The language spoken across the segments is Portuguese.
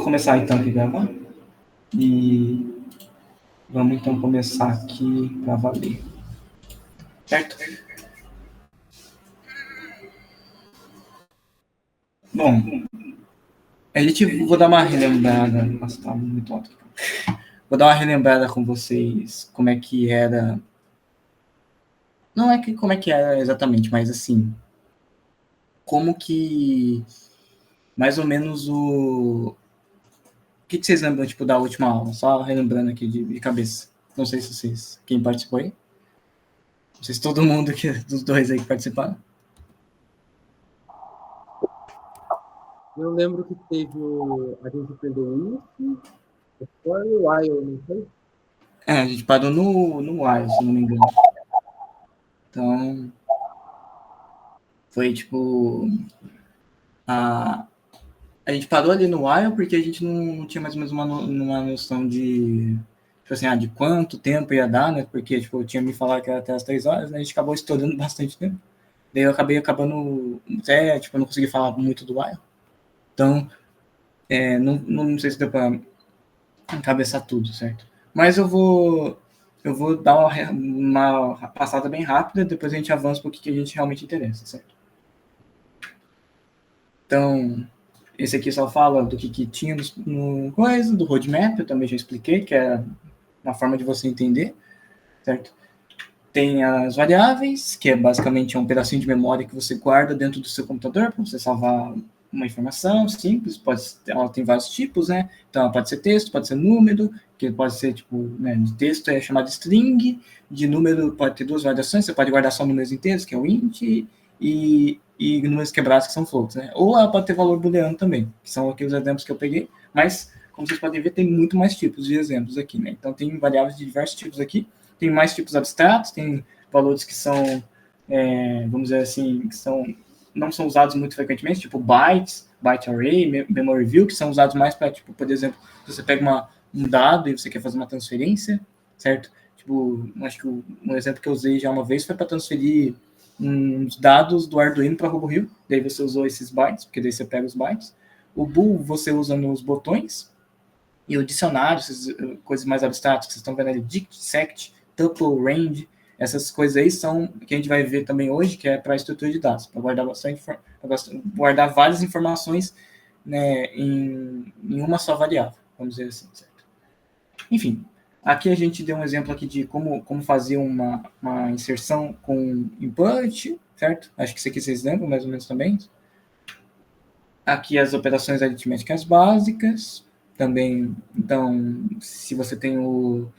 Vou começar então aqui a gravar. E vamos então começar aqui para valer. Certo? Bom, vou dar uma relembrada. Nossa, tá muito alto aqui. Vou dar uma relembrada com vocês como é que era. Não é que como é que era exatamente, mas assim, como que mais ou menos o que vocês lembram, tipo, da última aula? Só relembrando aqui de cabeça. Não sei se vocês, quem participou aí. Não sei se todo mundo aqui, dos dois aí que participaram. Eu lembro que teve a gente aprendeu o if, o for e o while, não foi? A gente parou no while, se não me engano. Então, foi tipo. A gente parou ali no while porque a gente não tinha mais ou menos uma noção de. Tipo assim, de quanto tempo ia dar, né? Porque, tipo, eu tinha me falado que era até as 3 horas, né? A gente acabou estourando bastante tempo. Daí eu acabei acabando. Até, tipo, eu não consegui falar muito do while. Então, não sei se deu pra encabeçar tudo, certo? Mas eu vou dar uma passada bem rápida, depois a gente avança para o que a gente realmente interessa, certo? Então, esse aqui só fala do que tinha no coisa, do roadmap, eu também já expliquei, que é uma forma de você entender, certo? Tem as variáveis, que é basicamente um pedacinho de memória que você guarda dentro do seu computador para você salvar uma informação simples, ela tem vários tipos, né? Então, ela pode ser texto, pode ser número, que pode ser, tipo, né, de texto é chamado string, de número pode ter duas variações, você pode guardar só números inteiros, que é o int, e números quebrados, que são floats, né? Ou ela pode ter valor booleano também, que são aqueles exemplos que eu peguei, mas, como vocês podem ver, tem muito mais tipos de exemplos aqui, né? Então, tem variáveis de diversos tipos aqui, tem mais tipos abstratos, tem valores que são, vamos dizer assim, que não são usados muito frequentemente, tipo bytes, byte array, memory view, que são usados mais para, tipo, por exemplo, se você pega um dado e você quer fazer uma transferência, certo? Tipo, acho que um exemplo que eu usei já uma vez foi para transferir uns dados do Arduino para RoboHio, daí você usou esses bytes, porque daí você pega os bytes. O bool você usa nos botões, e o dicionário, essas coisas mais abstratas que vocês estão vendo ali, dict, sect, tuple, range, essas coisas aí são que a gente vai ver também hoje, que é para estrutura de dados, para guardar várias informações, né, em uma só variável, vamos dizer assim, certo? Enfim, aqui a gente deu um exemplo aqui de como fazer uma inserção com input, certo? Acho que isso aqui vocês lembram mais ou menos também. Aqui as operações aritméticas básicas, também, então, se você tem o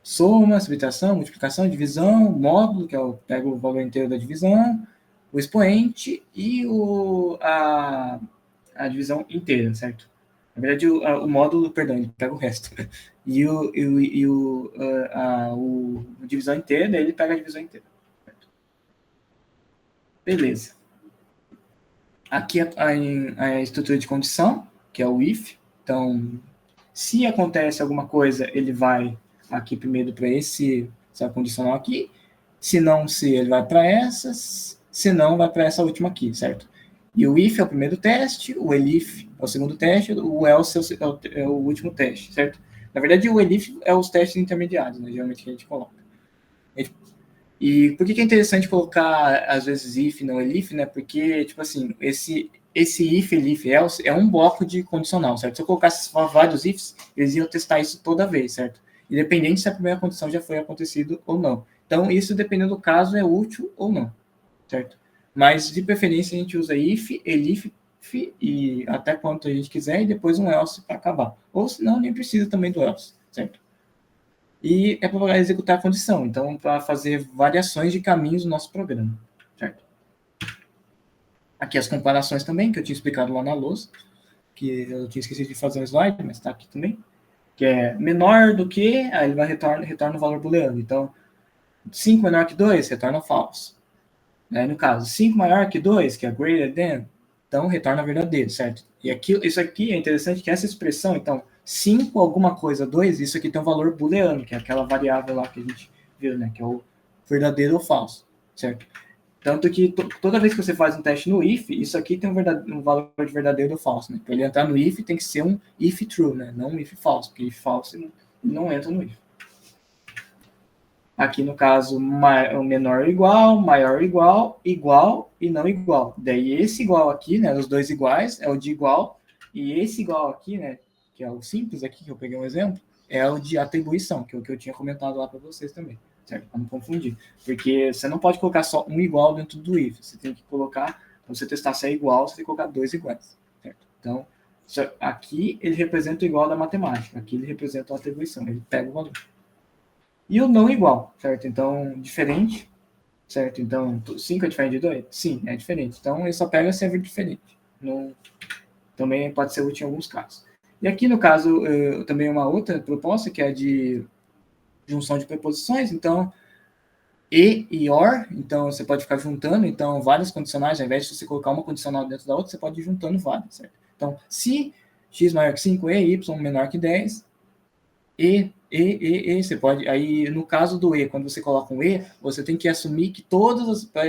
soma, subtração, multiplicação, divisão, módulo, que pega o valor inteiro da divisão, o expoente e a divisão inteira, certo? Na verdade, o módulo, perdão, ele pega o resto. E o divisão inteira, ele pega a divisão inteira. Certo? Beleza. Aqui a estrutura de condição, que é o if. Então, se acontece alguma coisa, ele vai aqui primeiro para essa condicional aqui. Se não, ele vai para essas. Se não, vai para essa última aqui, certo? E o if é o primeiro teste, o elif é o segundo teste, o else é o último teste, certo? Na verdade, o elif é os testes intermediários, né? Geralmente que a gente coloca. E por que é interessante colocar, às vezes, if, não elif, né? Porque, tipo assim, esse if, elif, else é um bloco de condicional, certo? Se eu colocasse vários ifs, eles iam testar isso toda vez, certo? Independente se a primeira condição já foi acontecido ou não. Então, isso, dependendo do caso, é útil ou não, certo? Mas, de preferência, a gente usa if, elif, e até quanto a gente quiser, e depois um else para acabar. Ou, se não, nem precisa também do else, certo? E é para executar a condição, então para fazer variações de caminhos no nosso programa, certo? Aqui as comparações também, que eu tinha explicado lá na lousa, que eu tinha esquecido de fazer um slide, mas está aqui também, que é menor do que, aí ele vai retorna o valor booleano. Então, 5 menor que 2, retorna false. Aí, no caso, 5 maior que 2, que é greater than, então retorna verdadeiro, certo? E aqui, isso aqui é interessante, que essa expressão, então, 5 alguma coisa, 2, isso aqui tem um valor booleano, que é aquela variável lá que a gente viu, né? Que é o verdadeiro ou falso, certo? Tanto que toda vez que você faz um teste no if, isso aqui tem um valor de verdadeiro ou falso, né? Para ele entrar no if, tem que ser um if true, né? Não um if false, porque if false não entra no if. Aqui no caso, menor ou igual, maior ou igual, igual e não igual. Daí esse igual aqui, né? Os dois iguais é o de igual, e esse igual aqui, né? Que é o simples aqui, que eu peguei um exemplo, é o de atribuição, que é o que eu tinha comentado lá para vocês também, certo? Para não confundir. Porque você não pode colocar só um igual dentro do if, você tem que colocar, para você testar se é igual, você tem que colocar dois iguais, certo? Então, aqui ele representa o igual da matemática, aqui ele representa a atribuição, ele pega o valor. E o não igual, certo? Então, diferente, certo? Então, 5 é diferente de 2? Sim, é diferente. Então, ele só pega se é diferente. Não, também pode ser útil em alguns casos. E aqui, no caso, também uma outra proposta, que é de junção de preposições. Então, e or, então você pode ficar juntando, então, várias condicionais, ao invés de você colocar uma condicional dentro da outra, você pode ir juntando várias, certo? Então, se x maior que 5, e y menor que 10, você pode, aí no caso do e, quando você coloca um e, você tem que assumir que para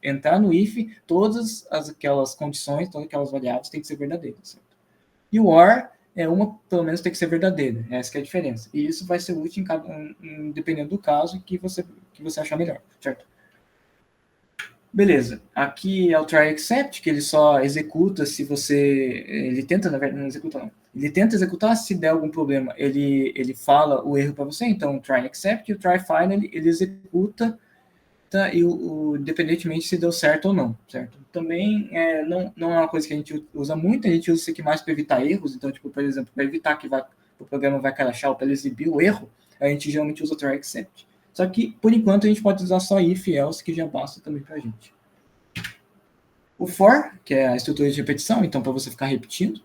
entrar no if, todas aquelas condições, todas aquelas variáveis têm que ser verdadeiras, certo? E o or pelo menos tem que ser verdadeira, essa que é a diferença. E isso vai ser útil dependendo do caso que você achar melhor, certo? Beleza, aqui é o try except, que ele só executa se você, ele tenta, na verdade, não executa não, ele tenta executar se der algum problema, ele fala o erro para você, então o try except e o try finally, ele executa, tá, e independentemente se deu certo ou não, certo? Também não é uma coisa que a gente usa muito, a gente usa isso aqui mais para evitar erros, então, tipo, por exemplo, para evitar que o programa vai crashar ou para ele exibir o erro, a gente geralmente usa o try except. Só que, por enquanto, a gente pode usar só if e else, que já basta também para a gente. O for, que é a estrutura de repetição, então para você ficar repetindo.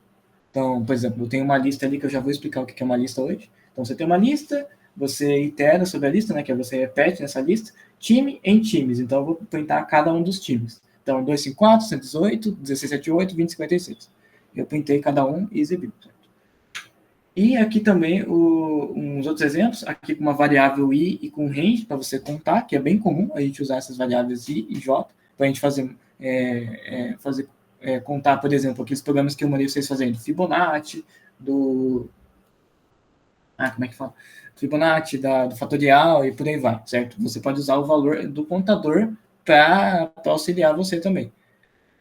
Então, por exemplo, eu tenho uma lista ali que eu já vou explicar o que é uma lista hoje. Então, você tem uma lista, você itera sobre a lista, né, que você repete nessa lista, time em times. Então, eu vou printar cada um dos times. Então, 254, 118, 1678, 2056. Eu printei cada um e exibi. E aqui também uns outros exemplos, aqui com uma variável i e com range, para você contar, que é bem comum a gente usar essas variáveis i e j, para a gente contar, por exemplo, aqueles programas que eu mandei vocês fazendo, Fibonacci, como é que fala? Fibonacci, do fatorial e por aí vai, certo? Você pode usar o valor do contador para auxiliar você também.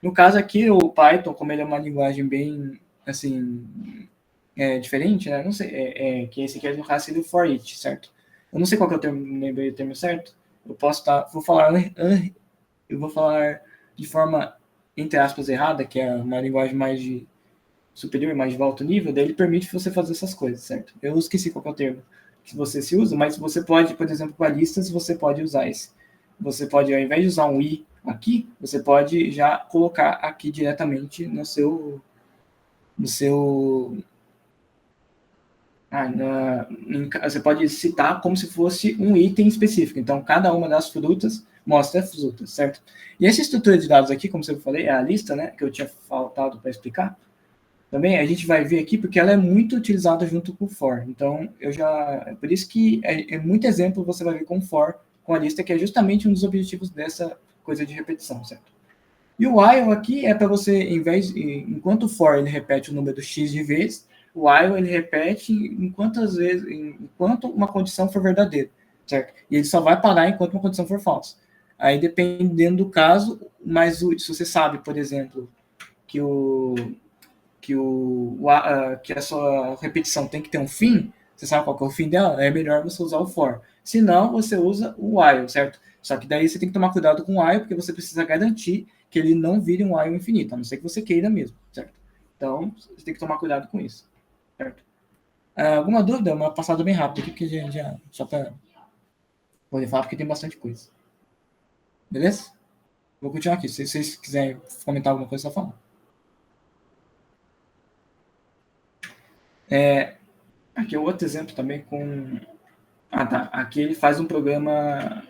No caso aqui, o Python, como ele é uma linguagem bem, assim, diferente, né? Não sei, que esse aqui é no raciocínio for each, certo? Eu não sei qual que é o termo, lembrei o termo certo. Eu vou falar de forma, entre aspas, errada, que é uma linguagem mais de superior, mais de alto nível, daí ele permite você fazer essas coisas, certo? Eu esqueci qual que é o termo que você se usa, mas você pode, por exemplo, com a listas, você pode usar esse. Você pode, ao invés de usar um i aqui, você pode já colocar aqui diretamente no seu você pode citar como se fosse um item específico. Então, cada uma das frutas mostra frutas, certo? E essa estrutura de dados aqui, como eu falei, é a lista, né, que eu tinha faltado para explicar. Também a gente vai ver aqui porque ela é muito utilizada junto com o for. Então, por isso que muito exemplo você vai ver com for, com a lista, que é justamente um dos objetivos dessa coisa de repetição, certo? E o while aqui é para você, enquanto o for ele repete o número x de vezes, o while ele repete enquanto uma condição for verdadeira, certo? E ele só vai parar enquanto uma condição for falsa. Aí, dependendo do caso, se você sabe, por exemplo, que a sua repetição tem que ter um fim, você sabe qual que é o fim dela, é melhor você usar o for. Se não, você usa o while, certo? Só que daí você tem que tomar cuidado com o while, porque você precisa garantir que ele não vire um while infinito, a não ser que você queira mesmo, certo? Então, você tem que tomar cuidado com isso, certo? Alguma dúvida? Uma passada bem rápida aqui, porque só para poder falar, porque tem bastante coisa. Beleza? Vou continuar aqui. Se vocês quiserem comentar alguma coisa, só falar. Aqui é outro exemplo também com... tá. Aqui ele faz um programa...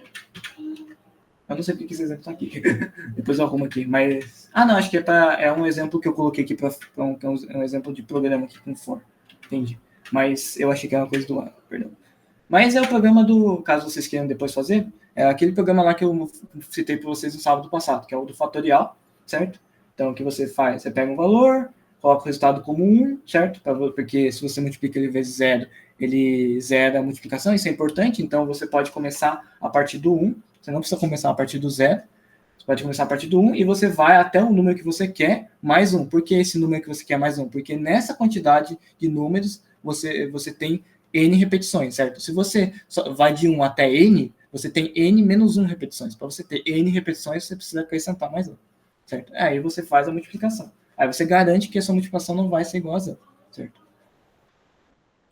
Eu não sei porque esse exemplo está aqui. Depois eu arrumo aqui. Mas... não, acho que é um exemplo que eu coloquei aqui para um exemplo de programa aqui com for. Entendi. Mas eu achei que era uma coisa do lado, perdão. Mas é o programa caso vocês queiram depois fazer, é aquele programa lá que eu citei para vocês no sábado passado, que é o do fatorial, certo? Então, o que você faz? Você pega um valor, coloca o resultado como 1, certo? Porque se você multiplica ele vezes 0, ele zera a multiplicação, isso é importante, então você pode começar a partir do 1, você não precisa começar a partir do 0, você pode começar a partir do 1 e você vai até o número que você quer, mais 1. Por que esse número que você quer mais 1? Porque nessa quantidade de números, você tem N repetições, certo? Se você vai de 1 até N, você tem N menos 1 repetições. Para você ter N repetições, você precisa acrescentar mais 1, certo? Aí você faz a multiplicação. Aí você garante que a sua multiplicação não vai ser igual a 0, certo?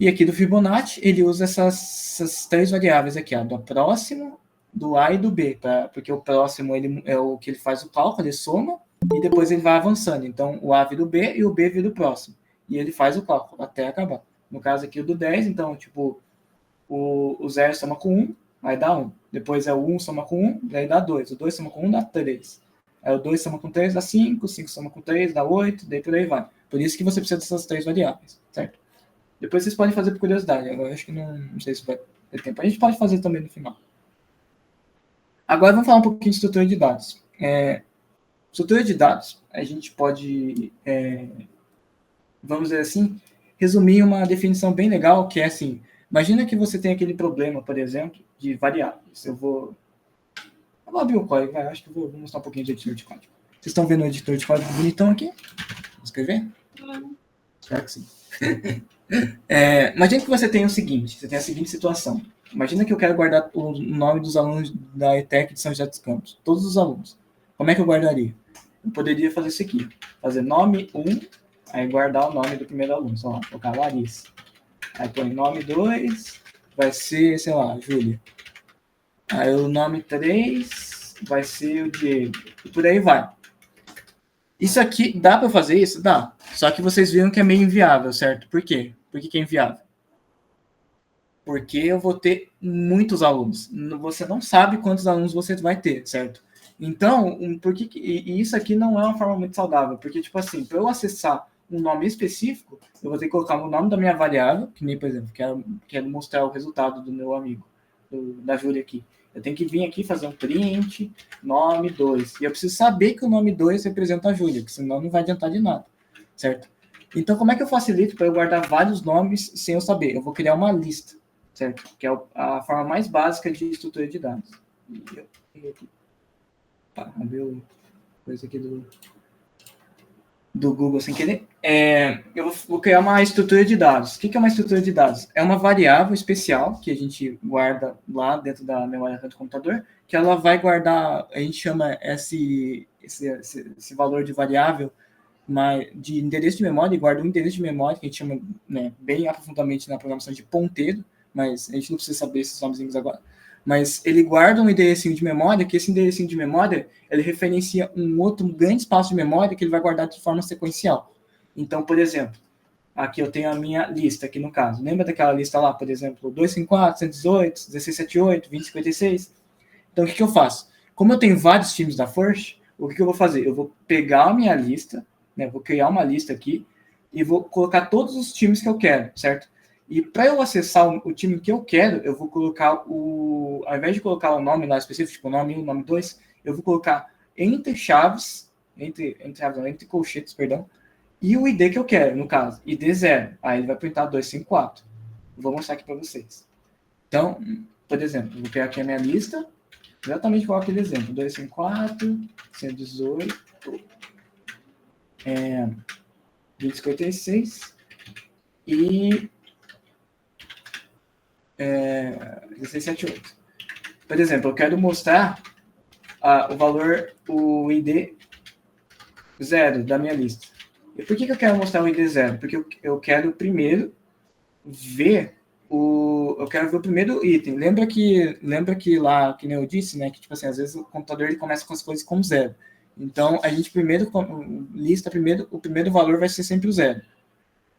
E aqui do Fibonacci, ele usa essas 3 variáveis aqui, ó, do próximo, do A e do B, porque o próximo ele é o que ele faz o cálculo, ele soma, e depois ele vai avançando. Então, o A vira o B e o B vira o próximo. E ele faz o cálculo até acabar. No caso aqui, o do 10, então, tipo, o 0 soma com 1, vai dar 1. Depois é o 1 soma com 1, daí dá 2. O 2 soma com 1, dá 3. Aí o 2 soma com 3, dá 5. 5 soma com 3, dá 8. Daí por aí vai. Por isso que você precisa dessas 3 variáveis, certo? Depois vocês podem fazer por curiosidade. Eu acho que não sei se vai ter tempo. A gente pode fazer também no final. Agora vamos falar um pouquinho de estrutura de dados. Estrutura de dados, a gente pode, vamos dizer assim, resumir uma definição bem legal, que é assim, imagina que você tem aquele problema, por exemplo, de variáveis. Eu vou abrir o código, acho que eu vou mostrar um pouquinho de editor de código. Vocês estão vendo o editor de código bonitão aqui? Vou escrever? Espero que sim. Imagina que você tem o seguinte, você tem a seguinte situação. Imagina que eu quero guardar o nome dos alunos da ETEC de São José dos Campos, todos os alunos. Como é que eu guardaria? Eu poderia fazer isso aqui, fazer nome 1, aí guardar o nome do primeiro aluno, sei lá, colocar Larissa. Aí põe nome 2, vai ser, sei lá, Júlia. Aí o nome 3 vai ser o Diego. E por aí vai. Isso aqui, dá para fazer isso? Dá. Só que vocês viram que é meio inviável, certo? Por quê? Por que é inviável? Porque eu vou ter muitos alunos. Você não sabe quantos alunos você vai ter, certo? Então, e isso aqui não é uma forma muito saudável, porque, tipo assim, para eu acessar um nome específico, eu vou ter que colocar o nome da minha variável, que nem, por exemplo, quero mostrar o resultado do meu amigo, da Júlia aqui. Eu tenho que vir aqui fazer um print, nome 2. E eu preciso saber que o nome 2 representa a Júlia, porque senão não vai adiantar de nada, certo? Então, como é que eu facilito para eu guardar vários nomes sem eu saber? Eu vou criar uma lista, certo? Que é a forma mais básica de estrutura de dados. Abriu coisa aqui do Google sem querer. Eu vou criar uma estrutura de dados. O que é uma estrutura de dados? É uma variável especial que a gente guarda lá dentro da memória do computador, que ela vai guardar, a gente chama esse valor de variável de endereço de memória, e guarda um endereço de memória, que a gente chama, né, bem aprofundadamente na programação de ponteiro, mas a gente não precisa saber esses nomezinhos agora. Mas ele guarda um enderecinho de memória, que esse enderecinho de memória, ele referencia um grande espaço de memória que ele vai guardar de forma sequencial. Então, por exemplo, aqui eu tenho a minha lista, aqui no caso. Lembra daquela lista lá, por exemplo, 254, 118, 1678, 2056? Então, o que eu faço? Como eu tenho vários times da First, o que eu vou fazer? Eu vou pegar a minha lista, né, vou criar uma lista aqui, e vou colocar todos os times que eu quero, certo? E para eu acessar o time que eu quero, eu vou colocar ao invés de colocar o nome lá específico, tipo nome 1, nome 2, eu vou colocar entre chaves, entre colchetes, perdão, e o ID que eu quero, no caso, ID 0. Aí ele vai printar 254. Vou mostrar aqui para vocês. Então, por exemplo, eu vou pegar aqui a minha lista, exatamente igual aquele exemplo, 254, 118, 2056 e 1678. Por exemplo, eu quero mostrar o valor, o ID 0 da minha lista. E por que eu quero mostrar o ID 0? Porque eu quero primeiro ver eu quero ver o primeiro item. Lembra que lá, que nem eu disse, né, que tipo assim, às vezes o computador ele começa com as coisas como 0. Então, a gente primeiro lista o primeiro valor vai ser sempre o 0.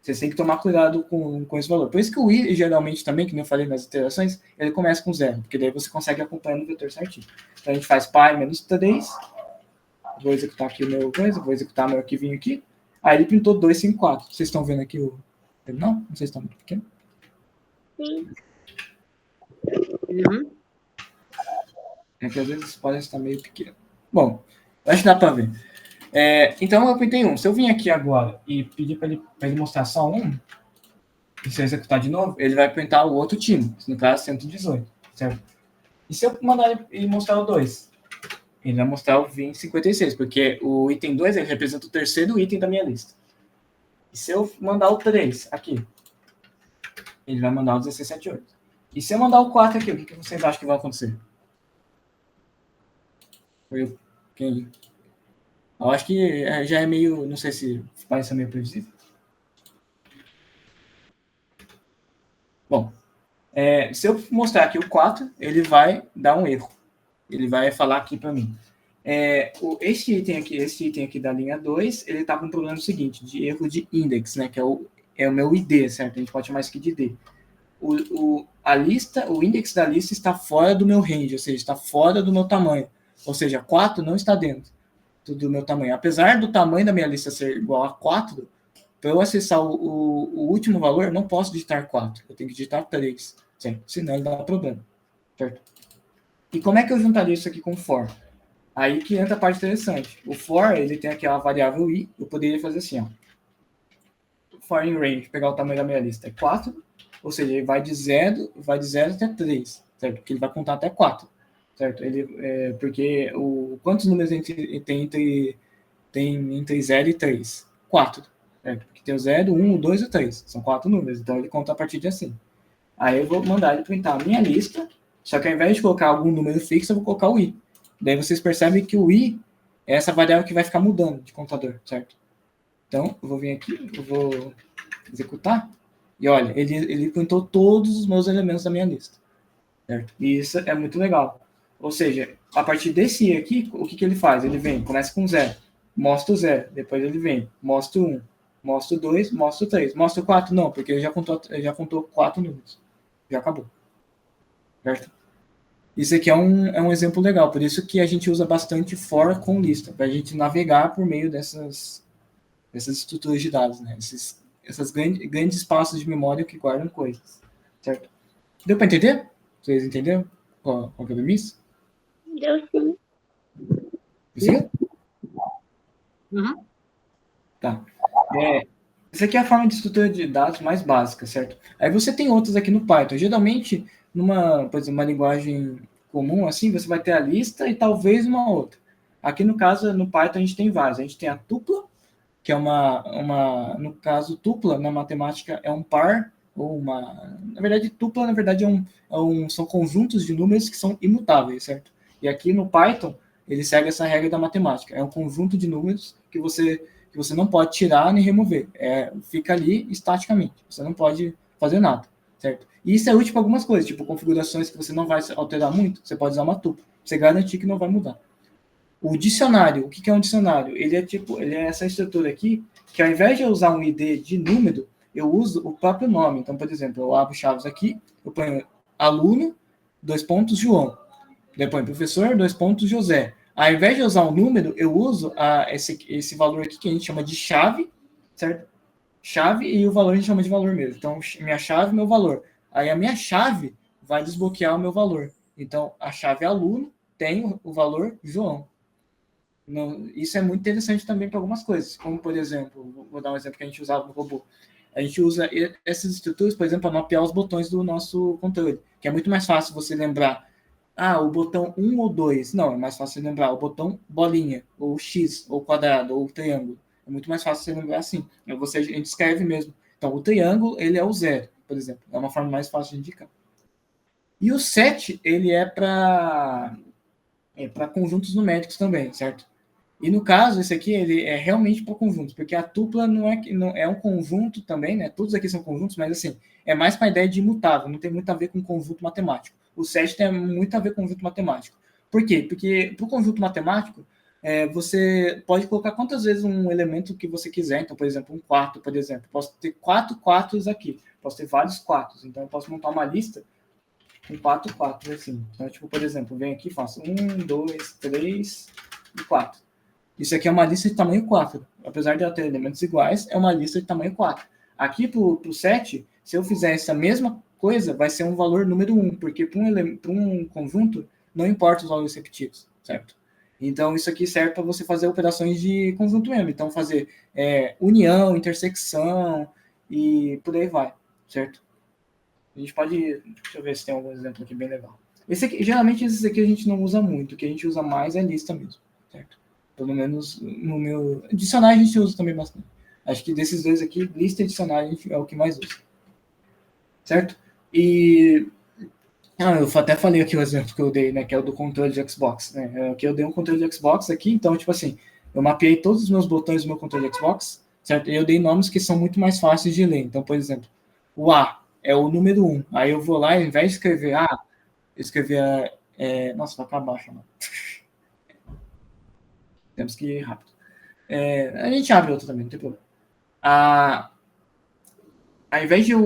Você tem que tomar cuidado com esse valor. Por isso que o i, geralmente, também, que eu falei nas iterações, ele começa com 0, porque daí você consegue acompanhar no vetor certinho. Então, a gente faz pi menos 3, vou executar aqui o meu coisa, vou executar meu arquivinho aqui, aí ele printou 254. Vocês estão vendo aqui o... Não sei se está muito pequeno. Sim. Uhum. É que às vezes pode estar meio pequeno. Bom, acho que dá para ver. Então eu printei 1. Se eu vim aqui agora e pedir para ele mostrar só um, e se eu executar de novo, ele vai printar o outro time, no caso 118, certo? E se eu mandar ele mostrar o 2? Ele vai mostrar o 2056, porque o item 2 ele representa o terceiro item da minha lista. E se eu mandar o 3 aqui, ele vai mandar o 1678. E se eu mandar o 4 aqui, o que vocês acham que vai acontecer? Eu acho que já é meio, não sei se parece meio previsível. Bom, se eu mostrar aqui o 4, ele vai dar um erro. Ele vai falar aqui para mim. Esse item aqui da linha 2, ele está com um problema seguinte, de erro de index, né, que é o meu ID, certo? A gente pode chamar isso aqui de ID. O index da lista está fora do meu range, ou seja, está fora do meu tamanho. Ou seja, 4 não está dentro do meu tamanho. Apesar do tamanho da minha lista ser igual a 4, para eu acessar o último valor, eu não posso digitar 4. Eu tenho que digitar 3, certo? Senão ele dá problema, certo? E como é que eu juntaria isso aqui com for? Aí que entra a parte interessante. O for, ele tem aquela variável i, eu poderia fazer assim, ó. For in range, pegar o tamanho da minha lista, é 4, ou seja, ele vai de 0 até 3, certo? Porque ele vai contar até 4, certo? Porque quantos números tem entre 0 e 3? 4, certo? Porque tem o 0, 1, o 2 e o 3. São 4 números, então ele conta a partir de assim. Aí eu vou mandar ele printar a minha lista, só que ao invés de colocar algum número fixo, eu vou colocar o i. Daí vocês percebem que o i é essa variável que vai ficar mudando de contador, certo? Então, eu vou vir aqui, eu vou executar, e olha, ele printou todos os meus elementos da minha lista, certo? E isso é muito legal. Ou seja, a partir desse i aqui, o que ele faz? Ele vem, começa com 0, mostra o 0, depois ele vem, mostra o 1, mostra o 2, mostra o 3, mostra o 4, não, porque ele já contou 4 números. Já acabou. Certo? Isso aqui é um exemplo legal, por isso que a gente usa bastante for com lista, para a gente navegar por meio dessas estruturas de dados, né? Essas grandes espaços de memória que guardam coisas, certo? Deu para entender? Vocês entenderam qual é a premissa? Deu sim. Sim? Uhum. Tá. Isso aqui é a forma de estrutura de dados mais básica, certo? Aí você tem outras aqui no Python. Geralmente, por exemplo, uma linguagem comum, assim, você vai ter a lista e talvez uma outra. Aqui, no caso, no Python, a gente tem várias. A gente tem a tupla, que é no caso, tupla, na matemática, é um par, na verdade, tupla, na verdade, são conjuntos de números que são imutáveis, certo? E aqui no Python, ele segue essa regra da matemática. É um conjunto de números que você não pode tirar nem remover. Fica ali estaticamente. Você não pode fazer nada, certo? E isso é útil para algumas coisas, tipo configurações que você não vai alterar muito, você pode usar uma tupla. Você garantir que não vai mudar. O dicionário, o que é um dicionário? Ele é essa estrutura aqui, que ao invés de eu usar um ID de número, eu uso o próprio nome. Então, por exemplo, eu abro chaves aqui, eu ponho aluno, João. Depois professor, José. Ao invés de usar um número, eu uso esse valor aqui que a gente chama de chave, certo? Chave e o valor a gente chama de valor mesmo. Então, minha chave, meu valor. Aí a minha chave vai desbloquear o meu valor. Então, a chave aluno tem o valor João. Isso é muito interessante também para algumas coisas, como, por exemplo, vou dar um exemplo que a gente usava no robô. A gente usa essas estruturas, por exemplo, para mapear os botões do nosso controle, que é muito mais fácil você lembrar o botão 1 ou 2. Não, é mais fácil você lembrar o botão bolinha, ou X, ou quadrado, ou triângulo. É muito mais fácil você lembrar assim. A gente escreve mesmo. Então, o triângulo, ele é o 0, por exemplo. É uma forma mais fácil de indicar. E o 7, ele é para conjuntos numéricos também, certo? E no caso, esse aqui, ele é realmente para conjuntos, porque a tupla não é um conjunto também, né? Todos aqui são conjuntos, mas assim, é mais para a ideia de imutável, não tem muito a ver com conjunto matemático. O 7 tem muito a ver com conjunto matemático. Por quê? Porque para o conjunto matemático, você pode colocar quantas vezes um elemento que você quiser. Então, por exemplo, um quarto, por exemplo. Posso ter 4 quartos aqui. Posso ter vários quartos. Então, eu posso montar uma lista com 4 quartos, assim. Então, tipo, por exemplo, venho aqui e faço 1, 2, 3 e 4. Isso aqui é uma lista de tamanho 4. Apesar de ela ter elementos iguais, é uma lista de tamanho 4. Aqui para o 7, se eu fizer essa mesma coisa, vai ser um valor número 1, porque para um conjunto, não importa os valores repetidos, certo? Então, isso aqui serve para você fazer operações de conjunto M. Então, fazer união, intersecção e por aí vai, certo? A gente pode... Deixa eu ver se tem algum exemplo aqui bem legal. Esse aqui, geralmente, esses aqui a gente não usa muito. O que a gente usa mais é lista mesmo, certo? Pelo menos no meu... Dicionário a gente usa também bastante. Acho que desses dois aqui, lista e dicionário é o que mais usa. Certo? E... eu até falei aqui o exemplo que eu dei, né? Que é o do controle de Xbox. Né? Aqui eu dei um controle de Xbox aqui, então, tipo assim, eu mapeei todos os meus botões do meu controle de Xbox, certo? E eu dei nomes que são muito mais fáceis de ler. Então, por exemplo, o A é o número 1. Aí eu vou lá, ao invés de escrever A, eu escrever... nossa, vai para baixo, mano. Temos que ir rápido. A gente abre outro também, não tem problema. Ao invés de eu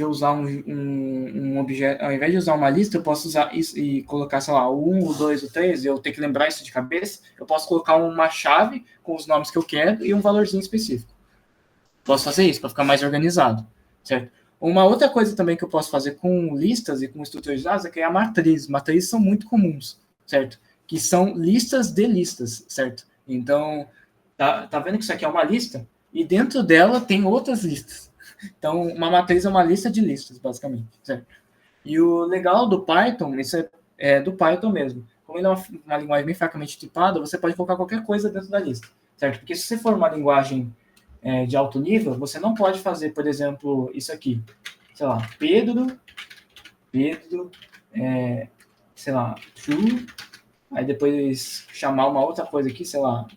usar um objeto, ao invés de usar uma lista, eu posso usar isso e colocar, sei lá, o 1, o 2, o 3, e eu ter que lembrar isso de cabeça. Eu posso colocar uma chave com os nomes que eu quero e um valorzinho específico. Posso fazer isso para ficar mais organizado, certo? Uma outra coisa também que eu posso fazer com listas e com estruturas de dados é criar matrizes. Matrizes são muito comuns, certo? Que são listas de listas, certo? Então, tá vendo que isso aqui é uma lista? E dentro dela tem outras listas. Então, uma matriz é uma lista de listas, basicamente, certo? E o legal do Python, isso é do Python mesmo. Como ele é uma linguagem bem fracamente tipada, você pode colocar qualquer coisa dentro da lista, certo? Porque se você for uma linguagem de alto nível, você não pode fazer, por exemplo, isso aqui. Sei lá, Pedro, sei lá, true, aí depois chamar uma outra coisa aqui, sei lá,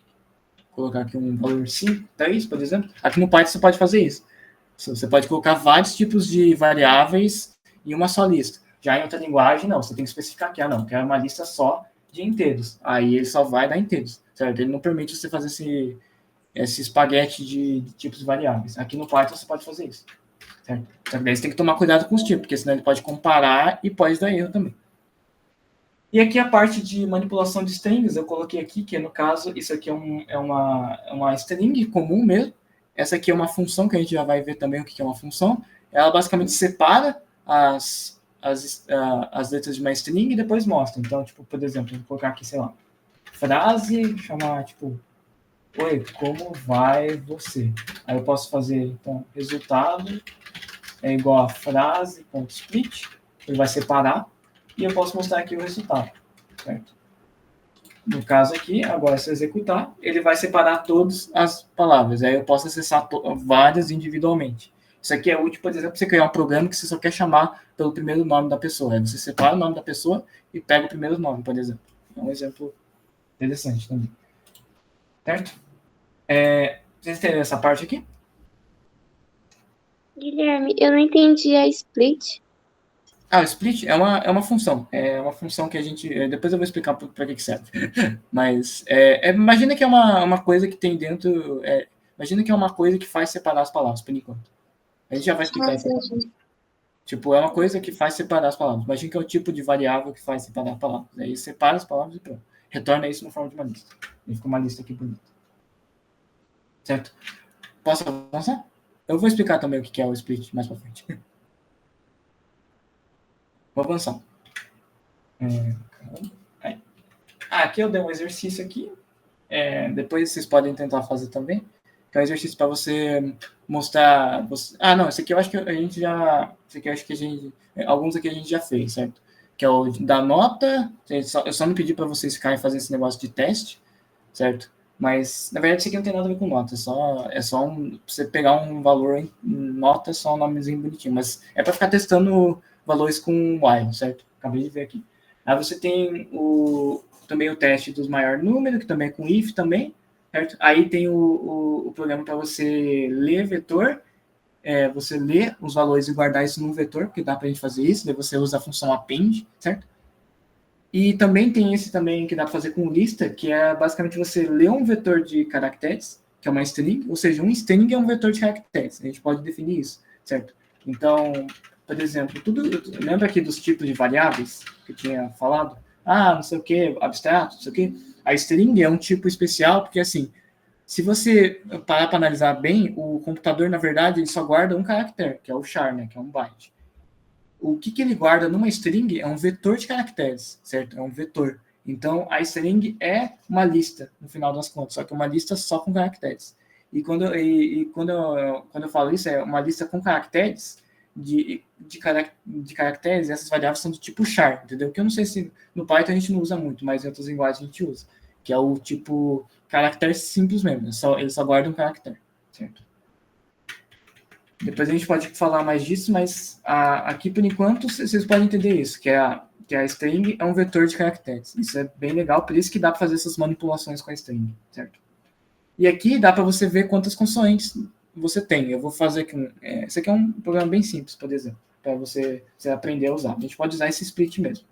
colocar aqui um valor 5, 3, por exemplo. Aqui no Python você pode fazer isso. Você pode colocar vários tipos de variáveis em uma só lista. Já em outra linguagem, não. Você tem que especificar que, não, que é uma lista só de inteiros. Aí ele só vai dar inteiros, certo? Ele não permite você fazer esse espaguete de tipos variáveis. Aqui no Python você pode fazer isso, certo? Só que daí você tem que tomar cuidado com os tipos, porque senão ele pode comparar e pode dar erro também. E aqui a parte de manipulação de strings, eu coloquei aqui, que no caso, isso aqui é uma string comum mesmo. Essa aqui é uma função, que a gente já vai ver também o que é uma função. Ela basicamente separa as letras de uma string e depois mostra. Então, tipo, por exemplo, eu vou colocar aqui, sei lá, frase, chamar, tipo, oi, como vai você? Aí eu posso fazer, então, resultado é igual a frase.split, ele vai separar, e eu posso mostrar aqui o resultado, certo? No caso aqui, agora se eu executar, ele vai separar todas as palavras, aí eu posso acessar várias individualmente. Isso aqui é útil, por exemplo, para você criar um programa que você só quer chamar pelo primeiro nome da pessoa. Aí você separa o nome da pessoa e pega o primeiro nome, por exemplo. É um exemplo interessante também. Certo? Vocês entenderam essa parte aqui? Guilherme, eu não entendi a split. O split é uma função. É uma função que a gente... Depois eu vou explicar para que serve. Mas imagina que é uma coisa que tem dentro... imagina que é uma coisa que faz separar as palavras, por enquanto. A gente já vai explicar isso aqui. Tipo, é uma coisa que faz separar as palavras. Imagina que é o tipo de variável que faz separar as palavras. Aí separa as palavras e pronto. Retorna isso na forma de uma lista. E fica uma lista aqui bonita. Certo? Posso avançar? Eu vou explicar também o que é o split mais para frente. Vou avançar. Aqui eu dei um exercício aqui. Depois vocês podem tentar fazer também. Que é um exercício para você mostrar... não, esse aqui eu acho que a gente já... Esse aqui eu acho que a gente... Alguns aqui a gente já fez, certo? Que é o da nota. Eu só não pedi para vocês ficarem fazendo esse negócio de teste, certo? Mas, na verdade, isso aqui não tem nada a ver com nota. É só você pegar um valor em nota, só um nomezinho bonitinho. Mas é para ficar testando valores com while, certo? Acabei de ver aqui. Aí você tem também o teste dos maior número, que também é com if também, certo? Aí tem o programa para você ler vetor, você ler os valores e guardar isso num vetor, porque dá para a gente fazer isso, daí você usa a função append, certo? E também tem esse também que dá para fazer com lista, que é basicamente você ler um vetor de caracteres, que é uma string, ou seja, um string é um vetor de caracteres, a gente pode definir isso, certo? Então, por exemplo, lembra aqui dos tipos de variáveis que eu tinha falado? Não sei o que, abstrato, não sei o que. A string é um tipo especial, porque assim, se você parar para analisar bem, o computador, na verdade, ele só guarda um caractere, que é o char, né, que é um byte. o que ele guarda numa string é um vetor de caracteres, certo? É um vetor. Então, a string é uma lista, no final das contas, só que uma lista só com caracteres. E quando eu falo isso, é uma lista com caracteres, de caracteres, essas variáveis são do tipo char, entendeu? Que eu não sei se no Python a gente não usa muito, mas em outras linguagens a gente usa, que é o tipo caractere simples mesmo, ele só guarda um caractere, certo? Depois a gente pode falar mais disso, mas aqui, por enquanto, vocês podem entender isso, que a string é um vetor de caracteres. Isso é bem legal, por isso que dá para fazer essas manipulações com a string, certo? E aqui dá para você ver quantas consoantes você tem. Eu vou fazer aqui esse aqui é um programa bem simples, por exemplo, para você aprender a usar. A gente pode usar esse split mesmo.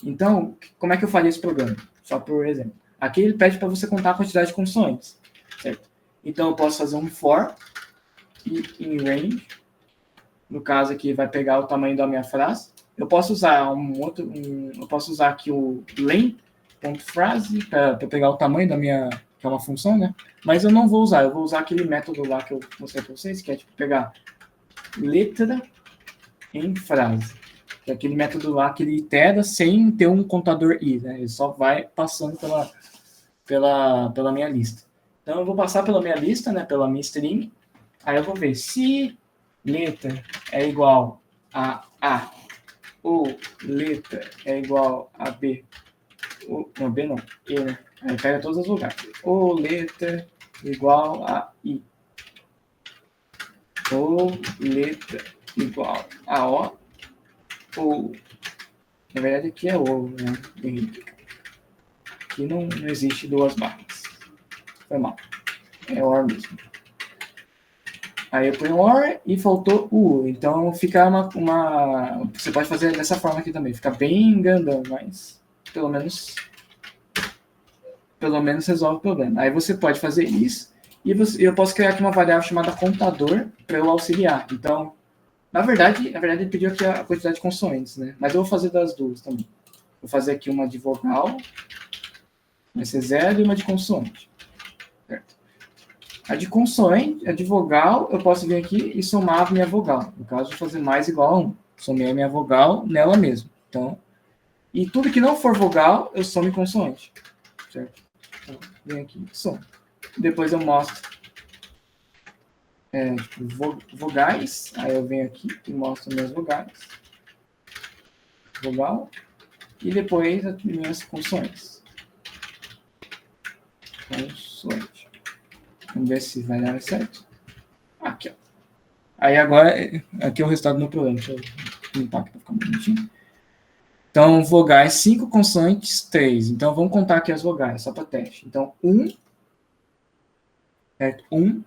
Então, como é que eu faria esse programa? Só por exemplo. Aqui ele pede para você contar a quantidade de consoantes, certo? Então, eu posso fazer um for e in range. No caso aqui, vai pegar o tamanho da minha frase. Eu posso usar eu posso usar aqui o len.phrase para pegar o tamanho da minha, que é uma função, né? Mas eu não vou usar, eu vou usar aquele método lá que eu mostrei para vocês, que é tipo pegar letra em frase. Que é aquele método lá que ele itera sem ter um contador i, né? Ele só vai passando pela minha lista. Então eu vou passar pela minha lista, né? Pela minha string. Aí eu vou ver se letra é igual a A ou letra é igual a B. Não, B não, E, né? Aí pega todos os lugares. Ou letra igual a I. Ou letra igual a O. Ou, na verdade aqui é ou, né? Aqui não existe duas barras. Foi mal. É or mesmo. Aí eu ponho or e faltou o. Então fica você pode fazer dessa forma aqui também. Fica bem grandão, mas pelo menos resolve o problema. Aí você pode fazer isso e eu posso criar aqui uma variável chamada contador para eu auxiliar. Então, na verdade ele pediu aqui a quantidade de consoantes, né? Mas eu vou fazer das duas também. Vou fazer aqui uma de vogal, vai ser 0 e uma de consoante. Certo? A de consoante, a de vogal, eu posso vir aqui e somar a minha vogal. No caso, vou fazer mais igual a 1. Somei a minha vogal nela mesma. Então, e tudo que não for vogal, eu somo em consoante. Certo? Então, venho aqui e somo. Depois eu mostro vogais. Aí eu venho aqui e mostro minhas vogais. Vogal. E depois as minhas consoantes. Consoante. Vamos ver se vai dar certo. Aqui, ó. Aí agora, aqui é o resultado do meu problema. Deixa eu limpar aqui para ficar bonitinho. Então, vogais 5, consoantes 3. Então, vamos contar aqui as vogais, só para teste. Então, 1, certo? 1,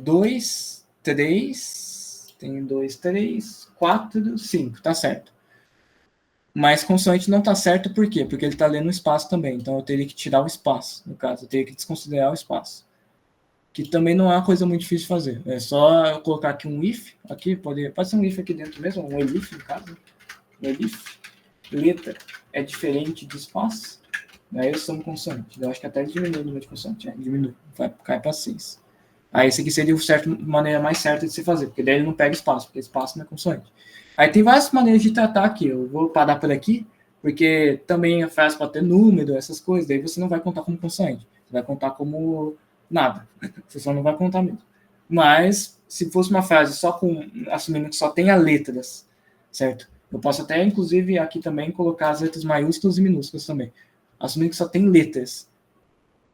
2, 3, tem 2, 3, 4, 5, tá certo. Mas consoante não tá certo, por quê? Porque ele está lendo o espaço também. Então, eu teria que tirar o espaço, no caso. Eu teria que desconsiderar o espaço. Que também não é uma coisa muito difícil de fazer. É só eu colocar aqui um if. Aqui, pode ser um if aqui dentro mesmo, um elif, no caso. Um elif. Letra é diferente de espaço. Aí eu somo consoante. Eu acho que até diminui o número de consoante. Diminui. Cai para 6. Aí esse aqui seria a maneira mais certa de se fazer. Porque daí ele não pega espaço, porque espaço não é consoante. Aí tem várias maneiras de tratar aqui. Eu vou parar por aqui, porque também a frase pode ter número, essas coisas. Daí você não vai contar como consoante. Você vai contar como nada. Você só não vai contar mesmo. Mas, se fosse uma frase só assumindo que só tenha letras, certo? Eu posso até, inclusive, aqui também colocar as letras maiúsculas e minúsculas também. Assumindo que só tem letras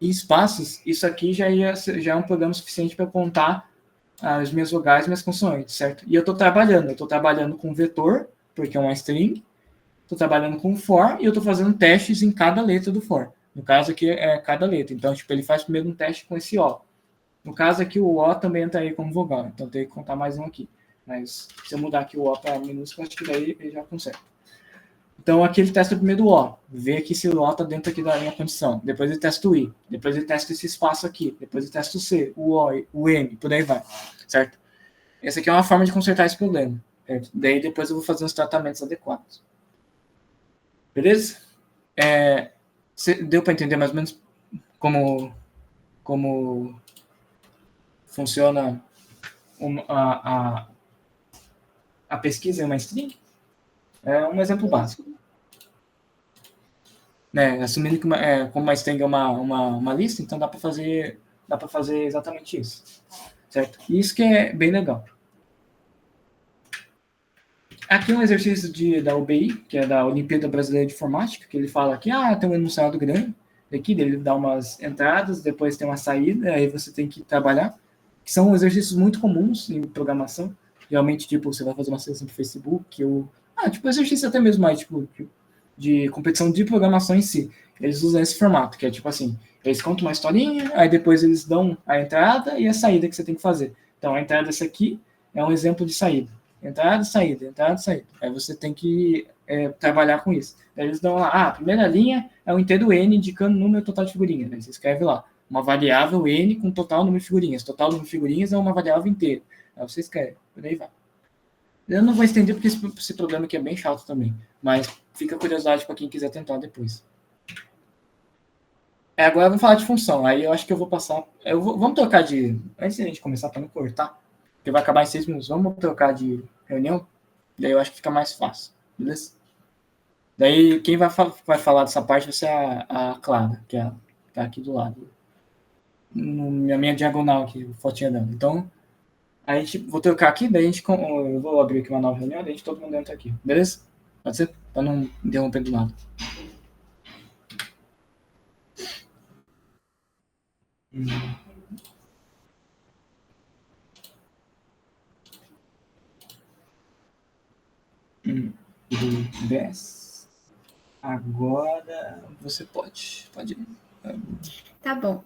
e espaços, isso aqui já é um programa suficiente para contar as minhas vogais e minhas consoantes, certo? E eu estou trabalhando com vetor, porque é uma string, estou trabalhando com for, e eu estou fazendo testes em cada letra do for. No caso aqui é cada letra, então tipo, ele faz primeiro um teste com esse O. No caso aqui o O também entraria como vogal, então tem que contar mais um aqui. Mas se eu mudar aqui o O para minúsculo, acho que daí ele já consegue. Então aqui ele testa primeiro o O, vê aqui se o O está dentro aqui da minha condição. Depois ele testa o I, depois ele testa esse espaço aqui, depois ele testa o C, o O, o M, por aí vai, certo? Essa aqui é uma forma de consertar esse problema, certo? Daí depois eu vou fazer os tratamentos adequados. Beleza? Deu para entender mais ou menos como funciona a pesquisa é uma string? É um exemplo básico. Né? Assumindo que como uma string é uma lista, então dá para fazer exatamente isso. Certo? E isso que é bem legal. Aqui é um exercício da UBI, que é da Olimpíada Brasileira de Informática, que ele fala que tem um enunciado grande, aqui ele dá umas entradas, depois tem uma saída, aí você tem que trabalhar, que são exercícios muito comuns em programação. Geralmente, tipo, você vai fazer uma sessão do Facebook, ou tipo, exercício até mesmo mais, tipo, de competição de programação em si. Eles usam esse formato, que é tipo assim, eles contam uma historinha, aí depois eles dão a entrada e a saída que você tem que fazer. Então, a entrada dessa aqui é um exemplo de saída. Entrada, saída, entrada, saída. Aí você tem que trabalhar com isso. Aí eles dão lá, a primeira linha é um inteiro N indicando o número total de figurinhas. Aí você escreve lá, uma variável N com total número de figurinhas. Total número de figurinhas é uma variável inteira. Aí você escreve, por aí vai. Eu não vou estender porque esse programa aqui é bem chato também, mas fica a curiosidade para quem quiser tentar depois. Agora vamos falar de função. Aí eu acho que eu vou passar. Vamos trocar de. Antes de a gente começar para não cortar, porque vai acabar em 6 minutos. Vamos trocar de reunião? Daí eu acho que fica mais fácil, beleza? Daí quem vai falar dessa parte vai ser a Clara, que tá aqui do lado. Na minha diagonal aqui, fotinha dela. Então, a gente, vou trocar aqui, daí eu vou abrir aqui uma nova reunião, daí todo mundo entra aqui, beleza? Pode ser? Para não interromper do nada. Bess. Agora você pode ir. Tá bom.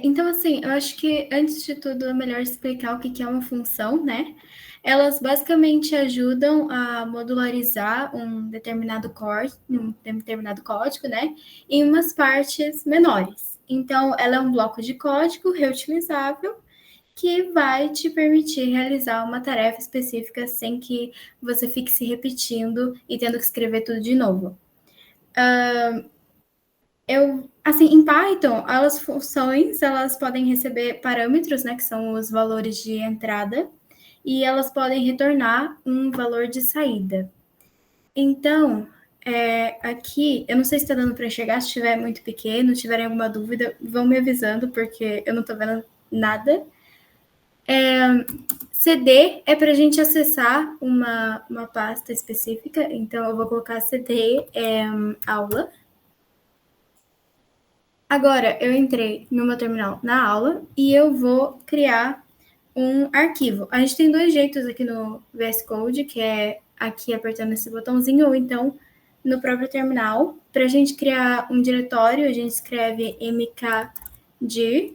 Então, assim, eu acho que antes de tudo é melhor explicar o que é uma função, né? Elas basicamente ajudam a modularizar um determinado código, né? Em umas partes menores. Então, ela é um bloco de código reutilizável que vai te permitir realizar uma tarefa específica sem que você fique se repetindo e tendo que escrever tudo de novo. Assim, em Python, as funções, elas podem receber parâmetros, né, que são os valores de entrada, e elas podem retornar um valor de saída. Então, aqui, eu não sei se está dando para enxergar, se estiver muito pequeno, se tiverem alguma dúvida, vão me avisando, porque eu não estou vendo nada. CD é para a gente acessar uma pasta específica, então eu vou colocar CD aula. Agora, eu entrei no meu terminal na aula e eu vou criar um arquivo. A gente tem dois jeitos aqui no VS Code, que é aqui apertando esse botãozinho, ou então no próprio terminal. Para a gente criar um diretório, a gente escreve mkdir.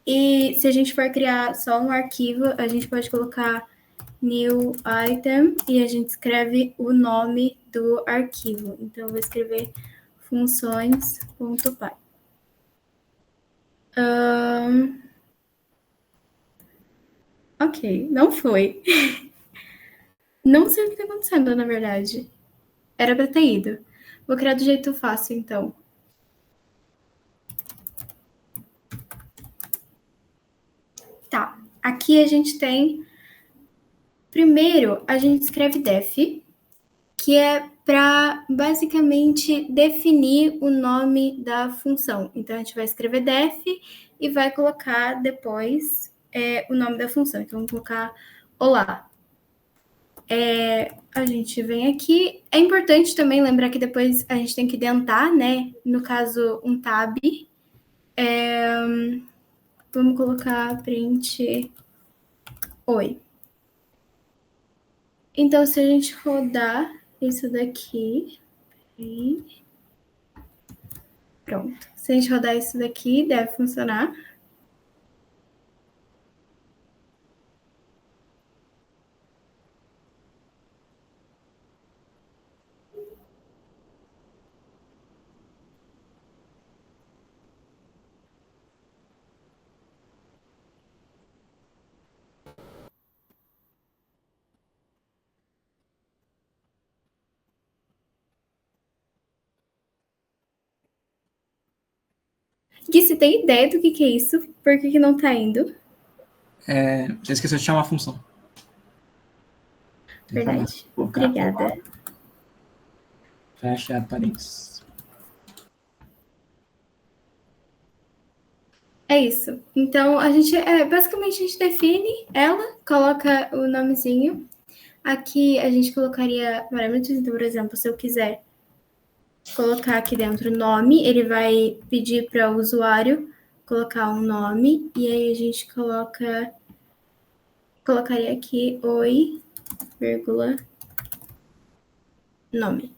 E se a gente for criar só um arquivo, a gente pode colocar new item e a gente escreve o nome do arquivo. Então, eu vou escrever funções.py. Ok, não foi. Não sei o que está acontecendo, na verdade. Era para ter ido. Vou criar do jeito fácil, então. Tá, aqui a gente tem... Primeiro, a gente escreve def, que é para, basicamente, definir o nome da função. Então, a gente vai escrever def e vai colocar depois o nome da função. Então, vamos colocar olá. A gente vem aqui. É importante também lembrar que depois a gente tem que dentar, né? No caso, um tab. Vamos colocar print oi. Então, se a gente rodar isso daqui... Pronto. Se a gente rodar isso daqui, deve funcionar. Gui, você tem ideia do que é isso? Por que não tá indo? Você esqueceu de chamar a função. Verdade. Colocar. Obrigada. Fecha parênteses. É isso. Então, basicamente a gente define ela, coloca o nomezinho. Aqui a gente colocaria parâmetros. Então, por exemplo, se eu quiser colocar aqui dentro o nome, ele vai pedir para o usuário colocar um nome. E aí a gente colocaria aqui oi, vírgula, nome.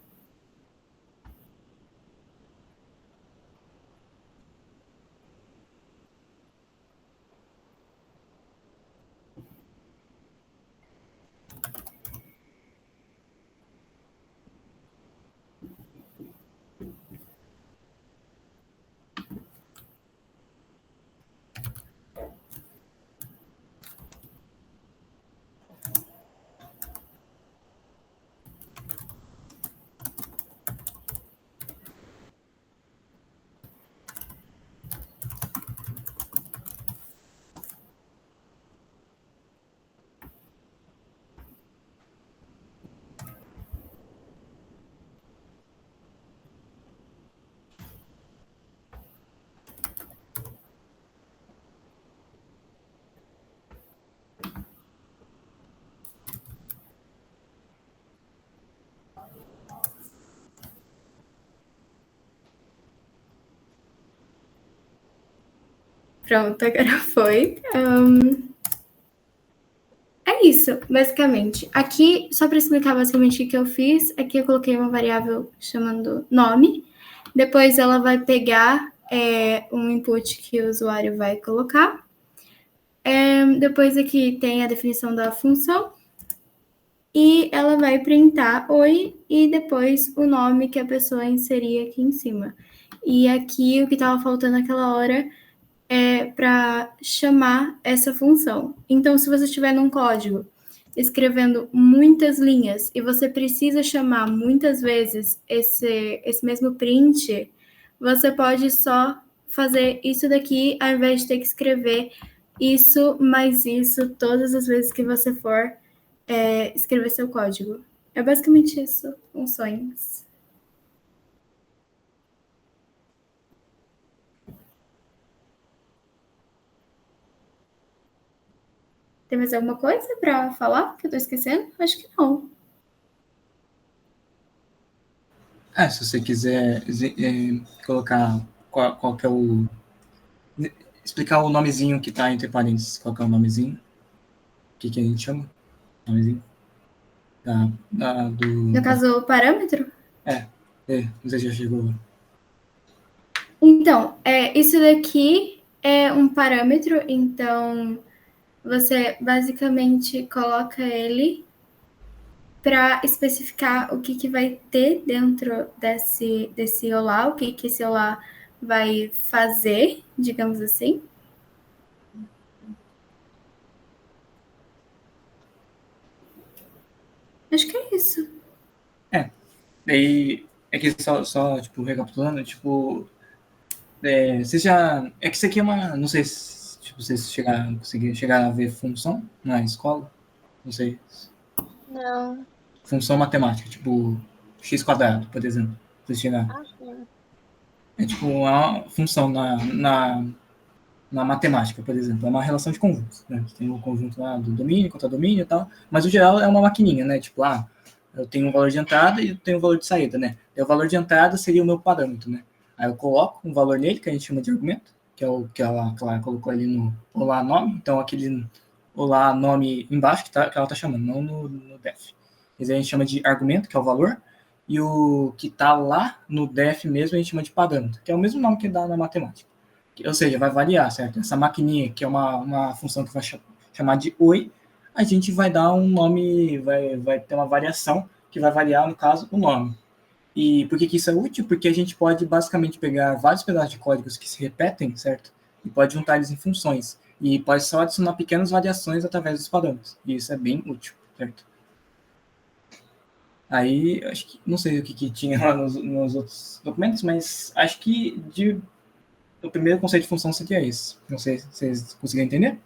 Pronto, agora foi. É isso, basicamente. Aqui, só para explicar basicamente o que eu fiz, aqui eu coloquei uma variável chamando nome. Depois ela vai pegar um input que o usuário vai colocar. Depois aqui tem a definição da função. E ela vai printar oi e depois o nome que a pessoa inserir aqui em cima. E aqui o que estava faltando naquela hora é para chamar essa função. Então, se você estiver num código escrevendo muitas linhas e você precisa chamar muitas vezes esse mesmo print, você pode só fazer isso daqui ao invés de ter que escrever isso mais isso todas as vezes que você for escrever seu código. É basicamente isso, funções. Tem mais alguma coisa para falar que eu tô esquecendo? Acho que não. Se você quiser colocar qual que é o... Explicar o nomezinho que está entre parênteses. Qual que é o nomezinho? O que a gente chama? Nomezinho? No caso, o parâmetro? Não sei se já chegou. Então, isso daqui é um parâmetro, então você basicamente coloca ele para especificar o que vai ter dentro desse olá, o que esse olá vai fazer, digamos assim. Acho que é isso. Daí, é que só tipo, recapitulando, tipo, você já... É que isso aqui é uma... Não sei se vocês conseguiram chegar a ver função na escola. Não sei. Não. Função matemática, tipo, x², por exemplo. Vocês chegaram. Sim. É tipo uma função na matemática, por exemplo. É uma relação de conjuntos, né? Tem o conjunto lá do domínio, contra domínio e tal. Mas, no geral, é uma maquininha, né? Tipo, eu tenho um valor de entrada e eu tenho um valor de saída, né? E o valor de entrada seria o meu parâmetro, né? Aí eu coloco um valor nele, que a gente chama de argumento, que é o que ela colocou ali no olá nome. Então, aquele olá nome embaixo que ela tá chamando, não no def. Mas a gente chama de argumento, que é o valor, e o que tá lá no def mesmo a gente chama de parâmetro, que é o mesmo nome que dá na matemática. Ou seja, vai variar, certo? Essa maquininha, que é uma função que vai chamar de oi, a gente vai dar um nome, vai ter uma variação que vai variar, no caso, o nome. E por que isso é útil? Porque a gente pode basicamente pegar vários pedaços de códigos que se repetem, certo? E pode juntar eles em funções. E pode só adicionar pequenas variações através dos parâmetros. E isso é bem útil, certo? Aí, acho que, não sei o que tinha lá nos outros documentos, mas acho que o primeiro conceito de função seria esse. Não sei se vocês conseguiram entender.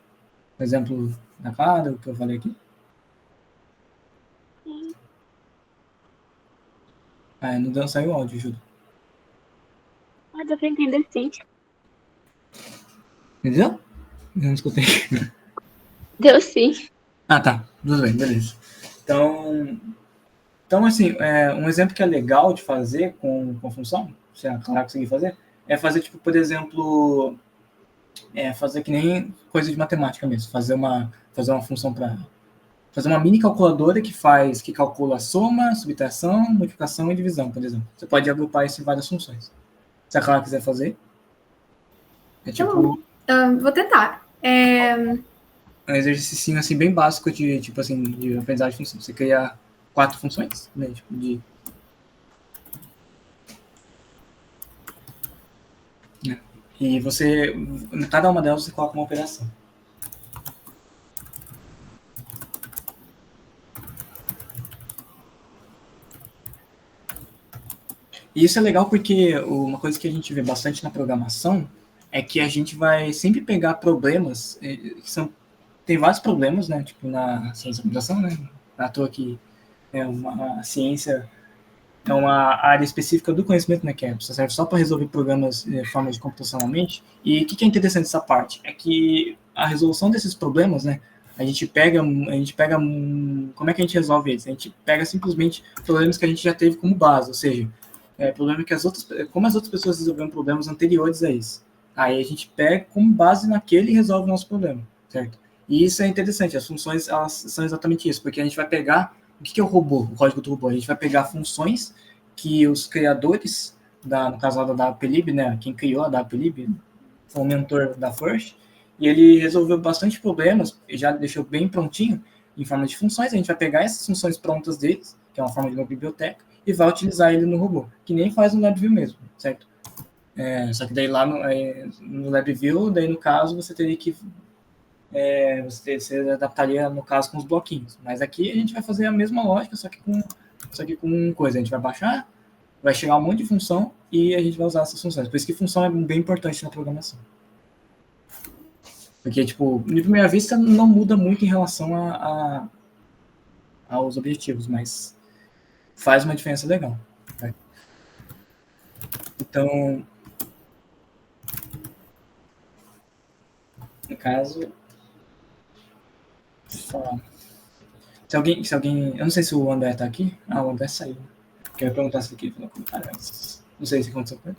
Por exemplo, na cara, o que eu falei aqui. Não saiu o áudio, Júlio. Deu pra entender sim. Entendeu? Eu não escutei. Deu sim. Tá. Tudo bem, beleza. Então assim, um exemplo que é legal de fazer com função, se a Clara conseguir fazer, é fazer, tipo, por exemplo, fazer que nem coisa de matemática mesmo, fazer uma função para fazer uma mini calculadora que calcula soma, subtração, multiplicação e divisão, por exemplo. Você pode agrupar isso em várias funções. Se a Clara quiser fazer, é tipo Vou tentar. um exercício assim bem básico de tipo assim de aprendizagem de função. Você cria 4 funções, né? Tipo né? E você, em cada uma delas, você coloca uma operação. E isso é legal porque uma coisa que a gente vê bastante na programação é que a gente vai sempre pegar problemas tem vários problemas, né? Tipo na ciência da computação, né? À toa que a ciência é uma área específica do conhecimento, né, que serve só para resolver problemas de forma de computacionalmente. E o que é interessante dessa parte? É que a resolução desses problemas, né, a gente pega, como é que a gente resolve eles? A gente pega simplesmente problemas que a gente já teve como base, ou seja, problema que como as outras pessoas resolveram problemas anteriores a isso. Aí a gente pega como base naquele e resolve o nosso problema, certo? E isso é interessante, as funções, elas são exatamente isso, porque a gente vai pegar o que é o robô, o código do robô? A gente vai pegar funções que os criadores, no caso lá da WPLib, né, quem criou a WPLib, foi o mentor da First, e ele resolveu bastante problemas, e já deixou bem prontinho, em forma de funções. A gente vai pegar essas funções prontas deles, que é uma forma de uma biblioteca, e vai utilizar ele no robô, que nem faz no LabVIEW mesmo, certo? Só que daí lá no LabVIEW, daí no caso, você teria que você adaptaria, no caso, com os bloquinhos. Mas aqui a gente vai fazer a mesma lógica, só que com coisa. A gente vai baixar, vai chegar um monte de função e a gente vai usar essas funções. Por isso que função é bem importante na programação. Porque, tipo, de primeira vista, não muda muito em relação aos objetivos, mas faz uma diferença legal. Né? Então, no caso, se alguém, eu não sei se o André tá aqui. O André saiu. Quero perguntar se ele falou comentário antes. Não sei se aconteceu com ele.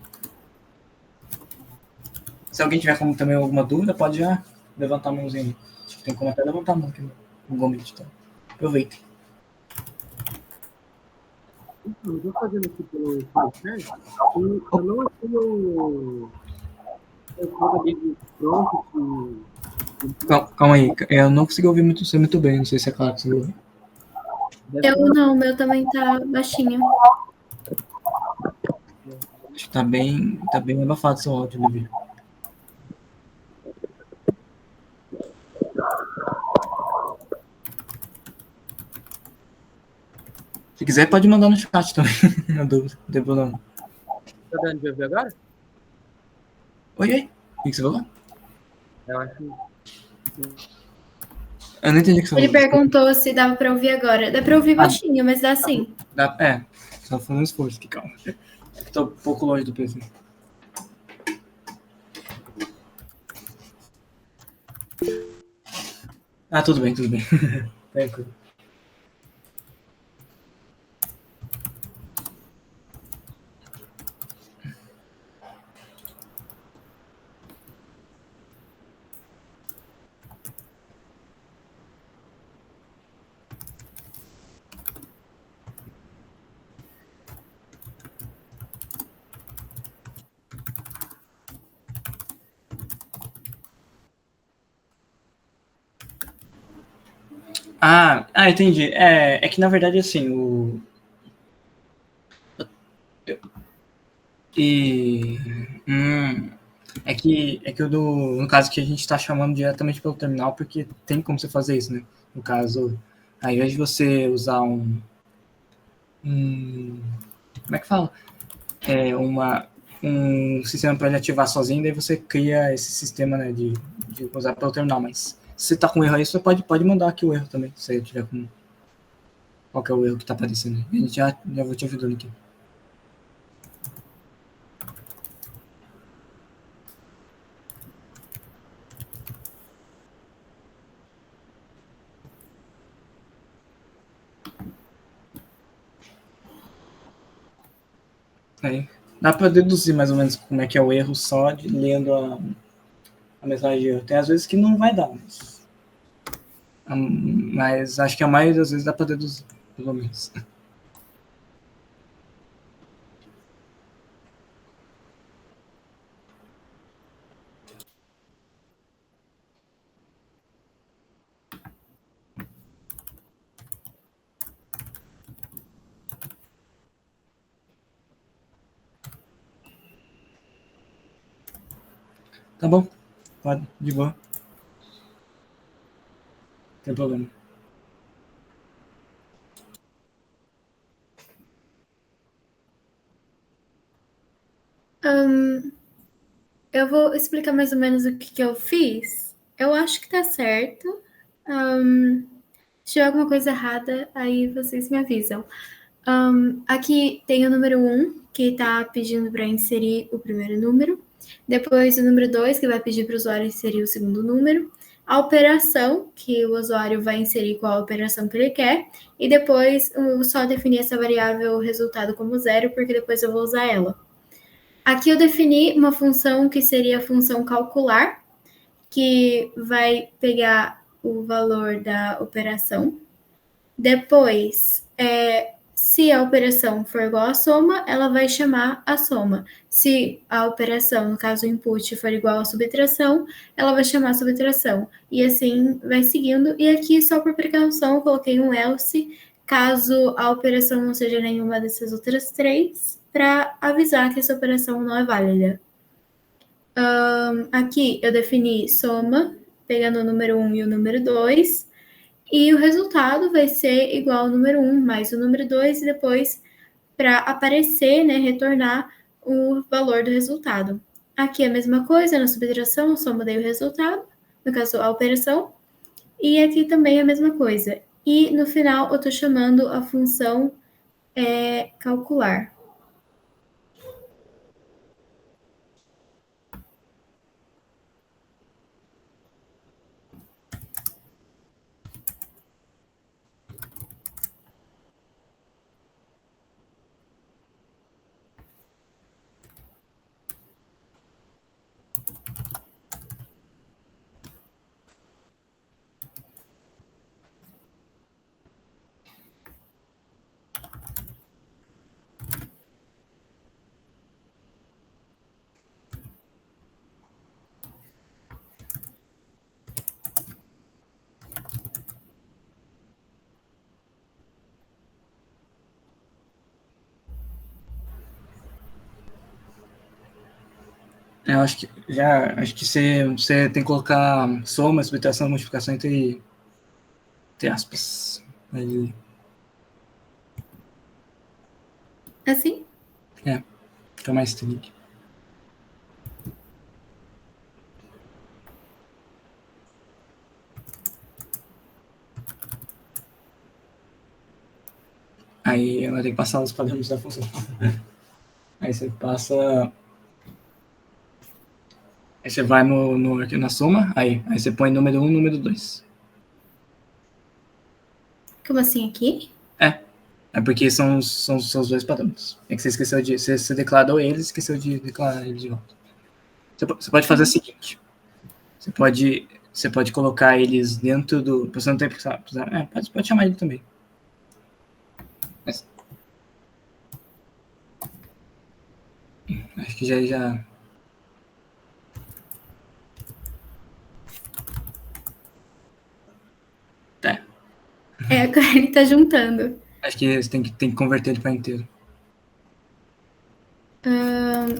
Se alguém tiver também alguma dúvida, pode já levantar a mãozinha aí. Acho que tem como até levantar a mão aqui no Google Meet. Então, aproveita. Então, eu estou fazendo aqui pelo podcast e eu não achei o vídeo pronto. Calma aí, eu não consegui ouvir você muito bem. Não sei se é claro que você ouviu. Eu não, o meu também tá baixinho. Acho que tá bem abafado seu áudio, Levi. Se quiser, pode mandar no chat também. Na dúvida, não tem problema. Tá dando de ouvir agora? Oi? O que você falou? Eu acho. Eu não entendi o que você falou. Ele perguntou se dava pra ouvir agora. Dá pra ouvir baixinho, mas dá sim. Só fazendo esforço aqui, calma. Tô um pouco longe do PC. Tudo bem. Tranquilo. Entendi. É que na verdade assim, é que no caso que a gente está chamando diretamente pelo terminal, porque tem como você fazer isso, né? No caso, ao invés de você usar como é que fala? Um sistema para ele ativar sozinho, daí você cria esse sistema, né, de usar pelo terminal. Mas se você tá com erro aí, você pode mandar aqui o erro também, se você tiver com qual que é o erro que tá aparecendo. A gente já vou te ajudando aqui. Aí dá para deduzir mais ou menos como é que é o erro só de lendo a mensagem de erro. Tem às vezes que não vai dar, mas acho que a maioria das vezes dá para deduzir, pelo menos. Tá bom, pode, de boa. Não tem problema. Eu vou explicar mais ou menos o que eu fiz. Eu acho que tá certo. Se tiver alguma coisa errada, aí vocês me avisam. Aqui tem o número 1, que está pedindo para inserir o primeiro número. Depois o número 2, que vai pedir para o usuário inserir o segundo número. A operação, que o usuário vai inserir qual a operação que ele quer. E depois eu só definir essa variável resultado como 0, porque depois eu vou usar ela. Aqui eu defini uma função que seria a função calcular, que vai pegar o valor da operação. Depois, se a operação for igual à soma, ela vai chamar a soma. Se a operação, no caso o input, for igual à subtração, ela vai chamar a subtração. E assim vai seguindo. E aqui, só por precaução, eu coloquei um else, caso a operação não seja nenhuma dessas outras três, para avisar que essa operação não é válida. Aqui eu defini soma, pegando o número 1 e o número 2, e o resultado vai ser igual ao número 1 mais o número 2, e depois, para aparecer, né, retornar o valor do resultado. Aqui é a mesma coisa, na subtração, eu só mudei o resultado, no caso a operação, e aqui também é a mesma coisa. E no final eu estou chamando a função calcular. Eu acho que você tem que colocar soma, subtração, multiplicação entre aspas. Aí, Assim? fica mais trick. Aí ela tem que passar os padrões da função. Aí você passa. Aí você vai aqui na soma, aí você põe número 1 e número 2. Como assim aqui? É porque são os dois padrões. É que você esqueceu de. Você declarou eles, esqueceu de declarar eles de volta. Você pode fazer o seguinte. Você pode colocar eles dentro do. Você não tem que precisar. Pode chamar ele também. Mas, acho que já. Tá. Agora ele tá juntando. Acho que você tem que converter ele para inteiro.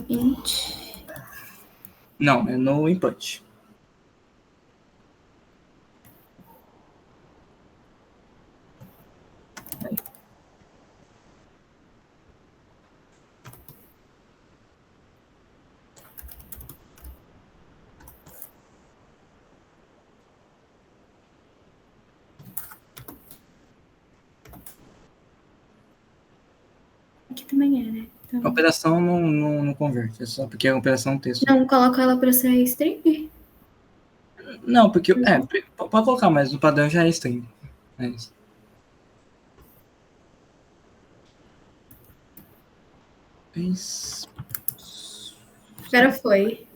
Int. Não, é no input. Aqui também é, né? Então... A operação não converte, é só porque é uma operação texto. Não coloco ela para ser string? Não, porque. Pode colocar, mas o padrão já é string. É isso. Agora foi.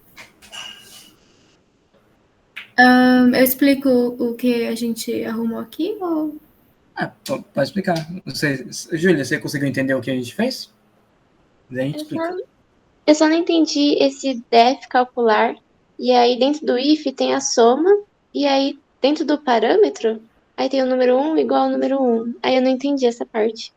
Eu explico o que a gente arrumou aqui? Ou... Pode explicar. Júlia, você conseguiu entender o que a gente fez? Daí a gente explica. Eu só não entendi esse def calcular. E aí dentro do if tem a soma. E aí dentro do parâmetro, aí tem o número 1 igual ao número 1. Aí eu não entendi essa parte.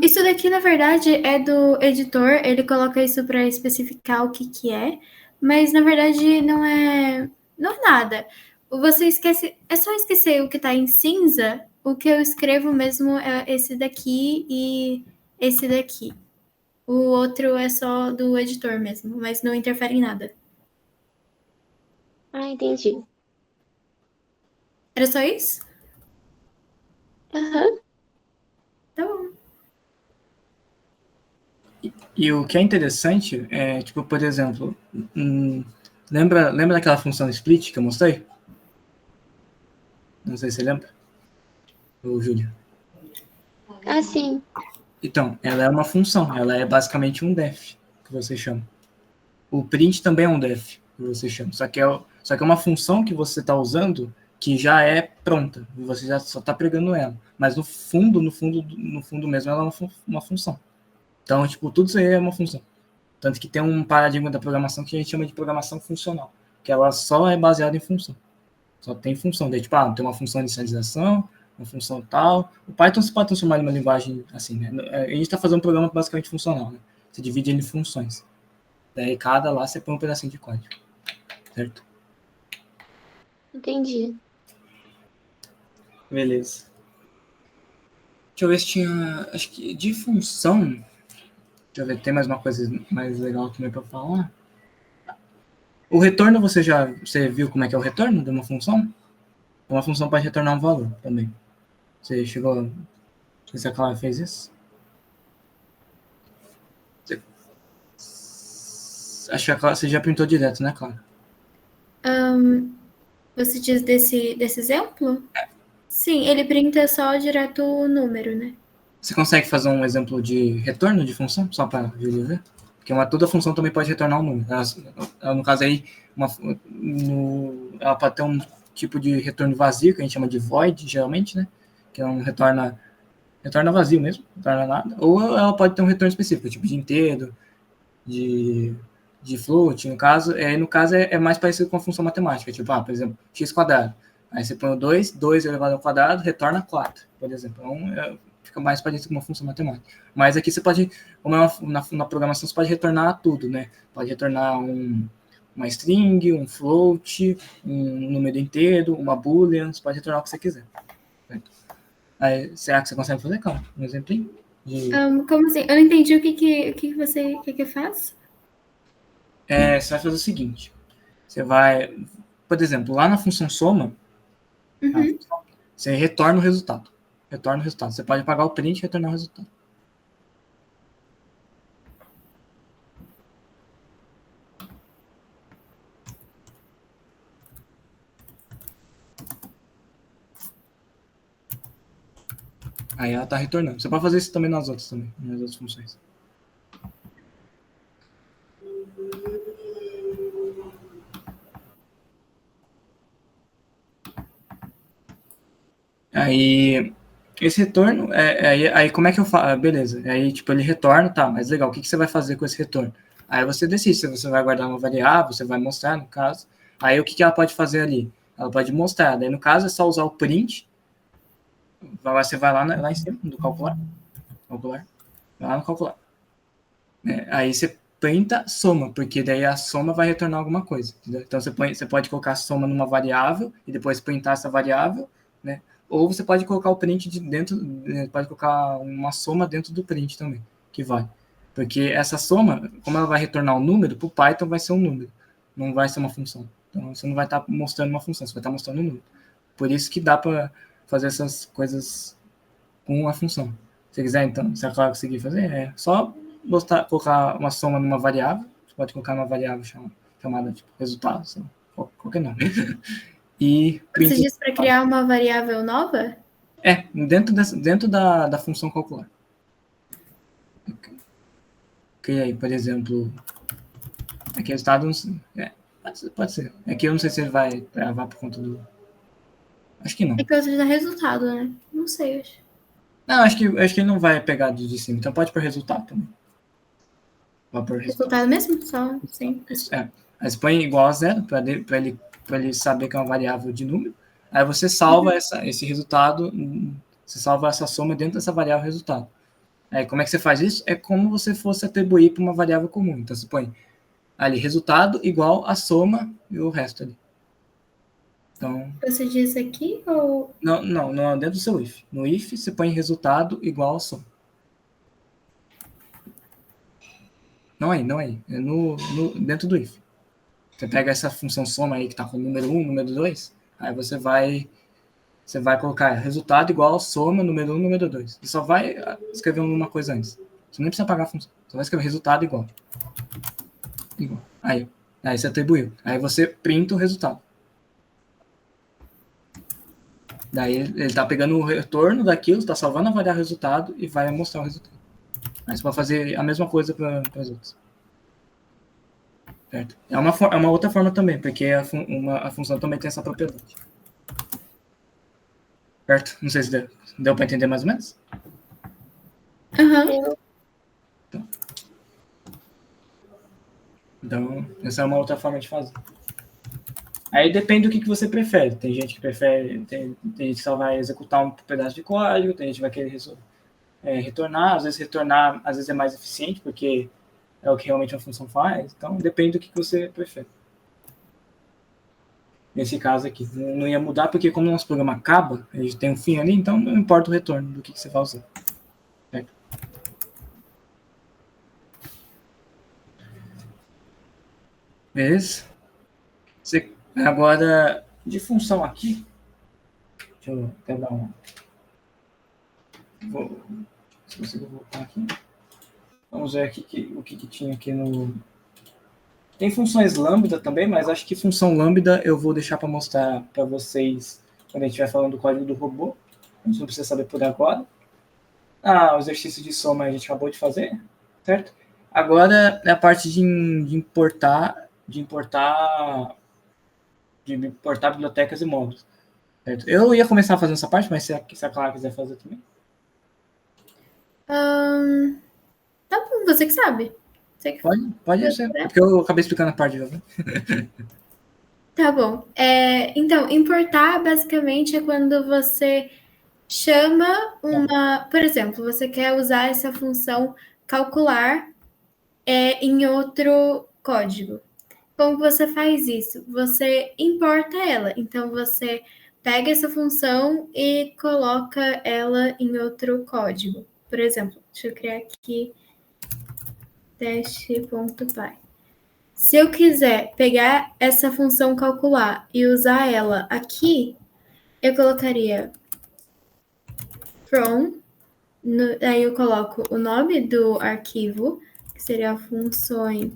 Isso daqui, na verdade, é do editor. Ele coloca isso para especificar o que é. Mas, na verdade, não é nada. Você esquece... É só esquecer o que está em cinza. O que eu escrevo mesmo é esse daqui e esse daqui. O outro é só do editor mesmo, mas não interfere em nada. Ah, entendi. Era só isso? Aham. Tá bom. E o que é interessante é, tipo, por exemplo, lembra daquela função split que eu mostrei? Não sei se você lembra. Ô, Júlia. Ah, sim. Então, ela é uma função, ela é basicamente um def, que você chama. O print também é um def, que você chama, só que é uma função que você está usando que já é pronta, você já só está pregando ela, mas no fundo mesmo ela é uma função. Então, tipo, tudo isso aí é uma função. Tanto que tem um paradigma da programação que a gente chama de programação funcional, que ela só é baseada em função. Só tem função. Daí, tipo, tem uma função de inicialização, uma função tal. O Python se pode transformar em uma linguagem assim, né? A gente está fazendo um programa basicamente funcional, né? Você divide ele em funções. Daí, cada lá você põe um pedacinho de código. Certo? Entendi. Beleza. Deixa eu ver se tinha... Acho que de função... Deixa eu ver, tem mais uma coisa mais legal também para falar. O retorno, você viu como é que é o retorno de uma função? Uma função pode retornar um valor também. Você chegou... Não sei se a Clara fez isso. Acho que a Clara, você já printou direto, né, Clara? Você diz desse exemplo? Sim, ele printa só direto o número, né? Você consegue fazer um exemplo de retorno de função? Só para ver? Porque toda função também pode retornar um número. No caso aí, ela pode ter um tipo de retorno vazio, que a gente chama de void, geralmente, né? Que não retorna vazio mesmo, não retorna nada. Ou ela pode ter um retorno específico, tipo de inteiro, de float, no caso é mais parecido com a função matemática, tipo, por exemplo, x quadrado. Aí você põe o 2 elevado ao quadrado, retorna 4, por exemplo. Então, fica mais parecido com uma função matemática. Mas aqui você pode, como na programação, você pode retornar tudo, né? Pode retornar uma string, um float, um número inteiro, uma boolean, você pode retornar o que você quiser. Aí, será que você consegue fazer, Clara? Um exemplinho? Como assim? Eu não entendi o que você faz. Você vai fazer o seguinte. Você vai, por exemplo, lá na função soma, você retorna o resultado. Você pode apagar o print e retornar o resultado. Aí ela está retornando. Você pode fazer isso também nas outras funções. Aí, esse retorno, aí como é que eu faço? Beleza, aí tipo, ele retorna, tá, mas legal, o que você vai fazer com esse retorno? Aí você decide se você vai guardar uma variável, você vai mostrar, no caso. Aí o que ela pode fazer ali? Ela pode mostrar, daí no caso é só usar o print, você vai lá em cima do calcular, vai lá no calcular. Aí você printa soma, porque daí a soma vai retornar alguma coisa, entendeu? Então você pode colocar a soma numa variável e depois printar essa variável, né? Ou você pode colocar o print pode colocar uma soma dentro do print também, que vai. Porque essa soma, como ela vai retornar um número, para o Python vai ser um número, não vai ser uma função. Então você não vai estar mostrando uma função, você vai estar mostrando um número. Por isso que dá para fazer essas coisas com a função. Se quiser, então, se a Clara conseguir fazer, é só colocar uma soma numa variável. Você pode colocar uma variável chamada tipo, resultado, sei lá, qualquer nome. E você diz para criar uma variável nova? Dentro da função calcular. cria aí, por exemplo, aqui o resultado, pode ser. Aqui eu não sei se ele vai travar por conta do... Acho que não. É que outro dá resultado, né? Não sei, acho. Não, acho que ele não vai pegar de cima, então pode pôr resultado também. Vai pôr Resultado mesmo? Só, sim. Isso, Aí você põe igual a zero para ele saber que é uma variável de número. Aí você salva esse resultado, você salva essa soma dentro dessa variável resultado. Aí como é que você faz isso? É como se fosse atribuir para uma variável comum. Então você põe ali resultado igual a soma e o resto ali. Então, Você diz aqui ou... não é dentro do seu if. No if você põe resultado igual a soma. Não aí. É dentro do if. Você pega essa função soma aí que está com o número 1, número 2, aí você vai colocar resultado igual a soma número 1, número 2. Você só vai escrever uma coisa antes. Você nem precisa apagar a função. Você vai escrever resultado igual. Aí você atribuiu. Aí você printa o resultado. Daí ele está pegando o retorno daquilo, está salvando a variável resultado e vai mostrar o resultado. Aí você pode fazer a mesma coisa para as outras. Certo? É uma outra forma também, porque a função também tem essa propriedade. Certo? Não sei se deu para entender mais ou menos. Aham. Então, essa é uma outra forma de fazer. Aí depende do que você prefere. Tem gente que prefere, tem gente que só vai executar um pedaço de código, tem gente que vai querer retornar, às vezes é mais eficiente, porque é o que realmente uma função faz. Então, depende do que você prefere. Nesse caso aqui, não ia mudar, porque como o nosso programa acaba, a gente tem um fim ali, então não importa o retorno do que você vai usar. Certo? Beleza? Agora, de função aqui, deixa eu até dar uma... Se consigo voltar aqui. Vamos ver aqui o que tinha aqui no... Tem funções lambda também, mas acho que função lambda eu vou deixar para mostrar para vocês quando a gente estiver falando do código do robô. A gente não precisa saber por agora. O exercício de soma a gente acabou de fazer, certo? Agora é a parte de importar bibliotecas e módulos. Certo? Eu ia começar fazendo essa parte, mas se a Clara quiser fazer também. Tá bom, você que sabe. Você que... Pode ser, porque eu acabei explicando a parte já. Tá bom. Então, importar basicamente é quando você chama uma... Por exemplo, você quer usar essa função calcular em outro código. Como você faz isso? Você importa ela. Então, você pega essa função e coloca ela em outro código. Por exemplo, deixa eu criar aqui teste.py. Se eu quiser pegar essa função calcular e usar ela aqui, eu colocaria from, aí eu coloco o nome do arquivo, que seria funções.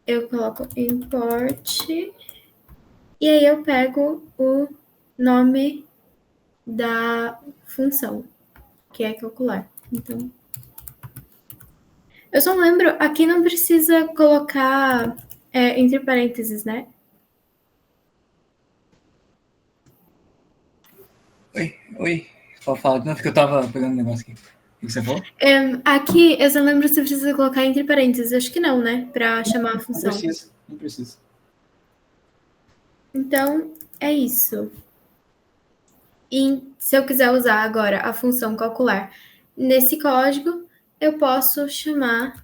Eu coloco import, e aí eu pego o nome da função, que é calcular. Então, eu só não lembro, aqui não precisa colocar entre parênteses, né? Oi. Fala, não, porque eu tava pegando um negócio aqui. O que você falou? Aqui, eu só lembro se precisa colocar entre parênteses. Acho que não, né? Para chamar a função. Não precisa. Então, é isso. E se eu quiser usar agora a função calcular nesse código, eu posso chamar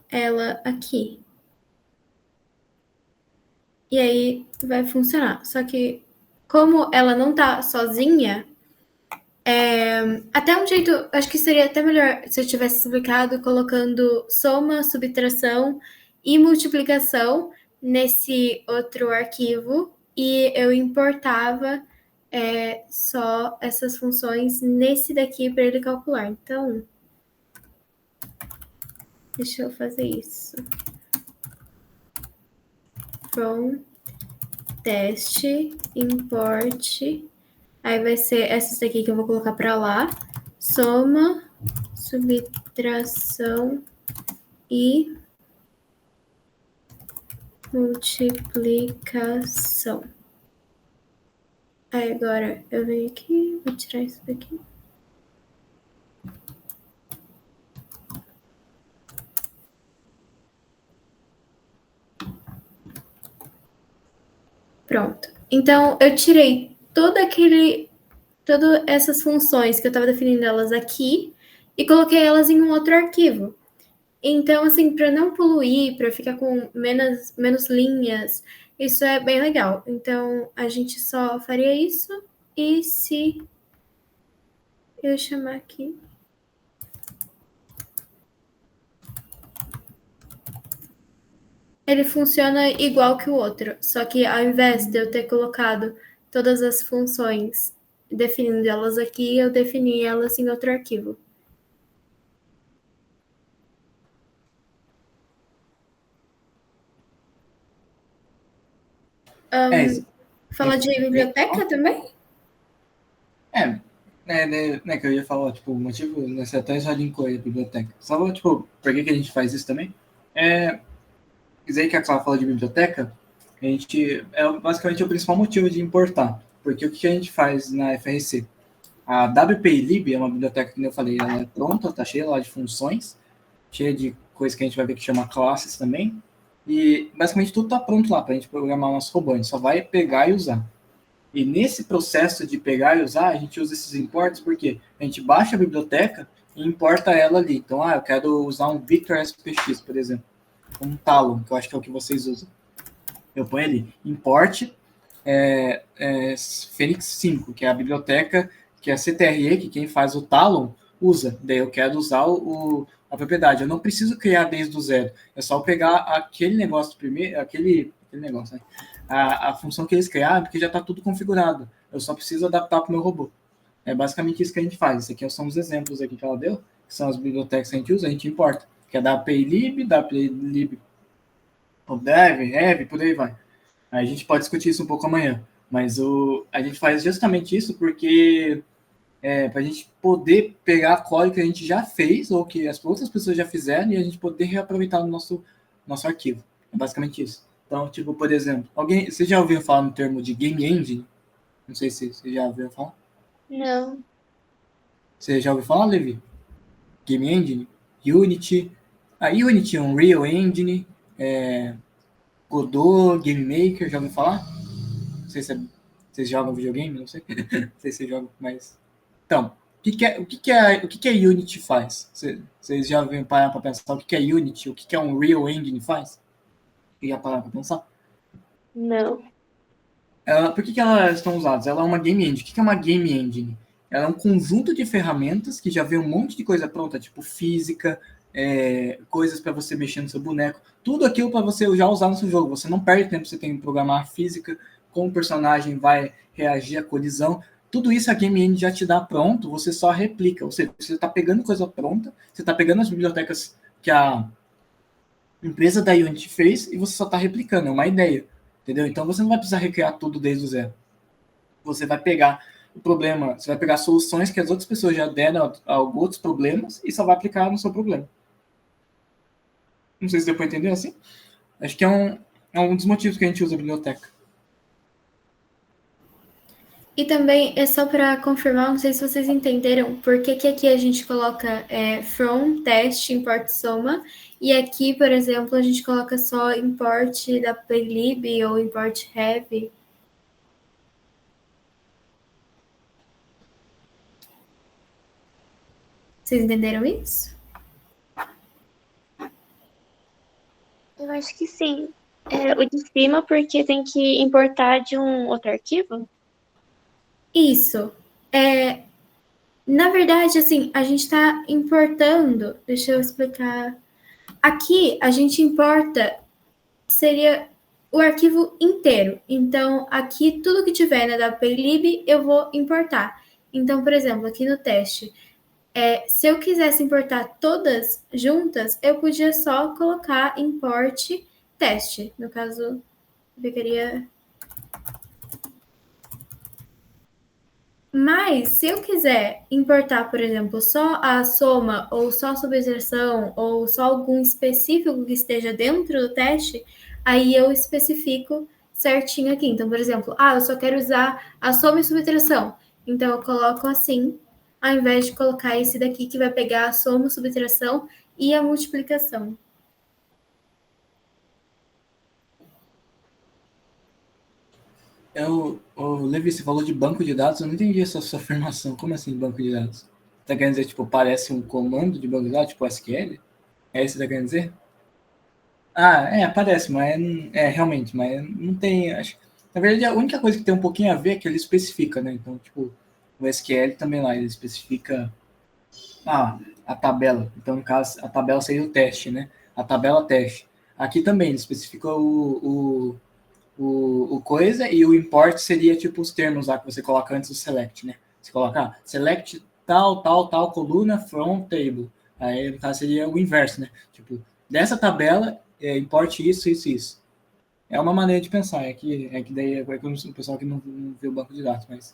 ela aqui. E aí vai funcionar. Só que, como ela não tá sozinha, até um jeito, acho que seria até melhor se eu tivesse explicado colocando soma, subtração e multiplicação nesse outro arquivo e eu importava só essas funções nesse daqui para ele calcular. Então, deixa eu fazer isso. From teste import. Aí vai ser essas daqui que eu vou colocar para lá. soma, subtração e multiplicação. Aí agora eu venho aqui, vou tirar isso daqui. Pronto. Então, eu tirei todas essas funções que eu estava definindo elas aqui e coloquei elas em um outro arquivo. Então, assim, para não poluir, para ficar com menos linhas, isso é bem legal. Então, a gente só faria isso e se eu chamar aqui... Ele funciona igual que o outro, só que ao invés de eu ter colocado todas as funções definindo elas aqui, eu defini elas em outro arquivo. Fala de biblioteca também? Né, que eu ia falar, tipo, o motivo, né, você até já linkou aí a biblioteca. Só, tipo, por que a gente faz isso também? Isso aí que a Clara fala de biblioteca, a gente, basicamente o principal motivo de importar. Porque o que a gente faz na FRC? A WPILib é uma biblioteca, que eu falei, ela é pronta, tá cheia lá de funções, cheia de coisas que a gente vai ver que chama classes também, e basicamente tudo tá pronto lá para a gente programar o nosso robô, a gente só vai pegar e usar. E nesse processo de pegar e usar, a gente usa esses imports porque a gente baixa a biblioteca e importa ela ali. Então, eu quero usar um Victor SPX, por exemplo, um Talon, que eu acho que é o que vocês usam. Eu ponho ali, import Phoenix 5, que é a biblioteca, que é a CTRE, que quem faz o Talon usa. Daí eu quero usar a propriedade. Eu não preciso criar desde o zero. É só pegar aquele negócio primeiro, aquele negócio, né? A função que eles criaram, porque já está tudo configurado. Eu só preciso adaptar para o meu robô. É basicamente isso que a gente faz. Isso aqui são os exemplos aqui que ela deu, que são as bibliotecas que a gente usa, a gente importa. Que é da API-lib, dev, heavy, por aí vai. A gente pode discutir isso um pouco amanhã. Mas a gente faz justamente isso porque para a gente poder pegar a código que a gente já fez ou que as outras pessoas já fizeram e a gente poder reaproveitar no nosso arquivo. É basicamente isso. Então, tipo, por exemplo, você já ouviu falar no termo de Game Engine? Não sei se você já ouviu falar. Não. Você já ouviu falar, Levi? Game Engine? Unity. A Unity, Unreal Engine, Godot, Game Maker, já ouviu falar? Não sei se vocês jogam videogame, não sei. Não sei se vocês jogam, mas... Então, o que a Unity faz? Vocês já ouviram parar para pensar o que a Unity, o que a Unreal Engine faz? Já pararam para pensar? Não. Por que elas estão usadas? Ela é uma game engine. O que é uma game engine? Ela é um conjunto de ferramentas que já vê um monte de coisa pronta, tipo física, coisas para você mexer no seu boneco, tudo aquilo para você já usar no seu jogo. Você não perde tempo, você tem que programar física, como o personagem vai reagir à colisão. Tudo isso a game engine já te dá pronto, você só replica. Ou seja, você está pegando coisa pronta, você está pegando as bibliotecas que a empresa da Unity fez e você só está replicando, é uma ideia. Entendeu? Então você não vai precisar recriar tudo desde o zero. Você vai pegar o problema, você vai pegar soluções que as outras pessoas já deram a outros problemas e só vai aplicar no seu problema. Não sei se deu para entender assim. Acho que é um dos motivos que a gente usa a biblioteca. E também, é só para confirmar, não sei se vocês entenderam, por que aqui a gente coloca from, test, import, soma, e aqui, por exemplo, a gente coloca só import da playlib ou import heavy. Vocês entenderam isso? Eu acho que sim. O de cima, porque tem que importar de um outro arquivo? Isso. Na verdade, assim, a gente está importando. Deixa eu explicar. Aqui, a gente importa, seria o arquivo inteiro. Então, aqui, tudo que tiver na WPLib, eu vou importar. Então, por exemplo, aqui no teste, se eu quisesse importar todas juntas, eu podia só colocar import teste. No caso, eu ficaria... Mas, se eu quiser importar, por exemplo, só a soma, ou só a subtração, ou só algum específico que esteja dentro do teste, aí eu especifico certinho aqui. Então, por exemplo, eu só quero usar a soma e subtração. Então, eu coloco assim, ao invés de colocar esse daqui que vai pegar a soma, subtração e a multiplicação. Levi, você falou de banco de dados, eu não entendi essa sua afirmação. Como assim, banco de dados? Tá querendo dizer, tipo, parece um comando de banco de dados, tipo SQL? É isso que tá querendo dizer? Parece, mas realmente, mas não tem. Na verdade, a única coisa que tem um pouquinho a ver é que ele especifica, né? Então, tipo, o SQL também lá, ele especifica a tabela. Então, no caso, a tabela seria o teste, né? A tabela teste. Aqui também, ele especifica o coisa, e o import seria tipo os termos lá que você coloca antes do select, né? Você coloca select tal coluna from table. Aí, no caso, seria o inverso, né? Tipo, dessa tabela, import isso. É uma maneira de pensar, é que daí é o pessoal que não vê o banco de dados, mas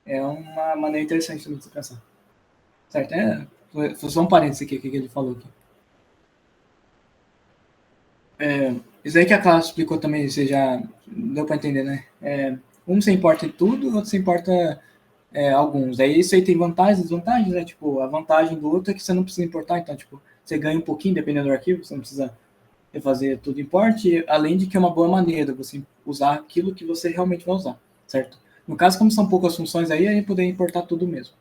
é uma maneira interessante também de se pensar. Certo? Foi só um parênteses aqui, que ele falou aqui. Isso aí que a Clara explicou também, você já deu para entender, né? Um você importa em tudo, o outro você importa alguns. Aí isso aí tem vantagens e desvantagens, né? Tipo, a vantagem do outro é que você não precisa importar, então, tipo, você ganha um pouquinho dependendo do arquivo, você não precisa fazer tudo import, além de que é uma boa maneira você usar aquilo que você realmente vai usar, certo? No caso, como são poucas funções aí, a gente poderia importar tudo mesmo.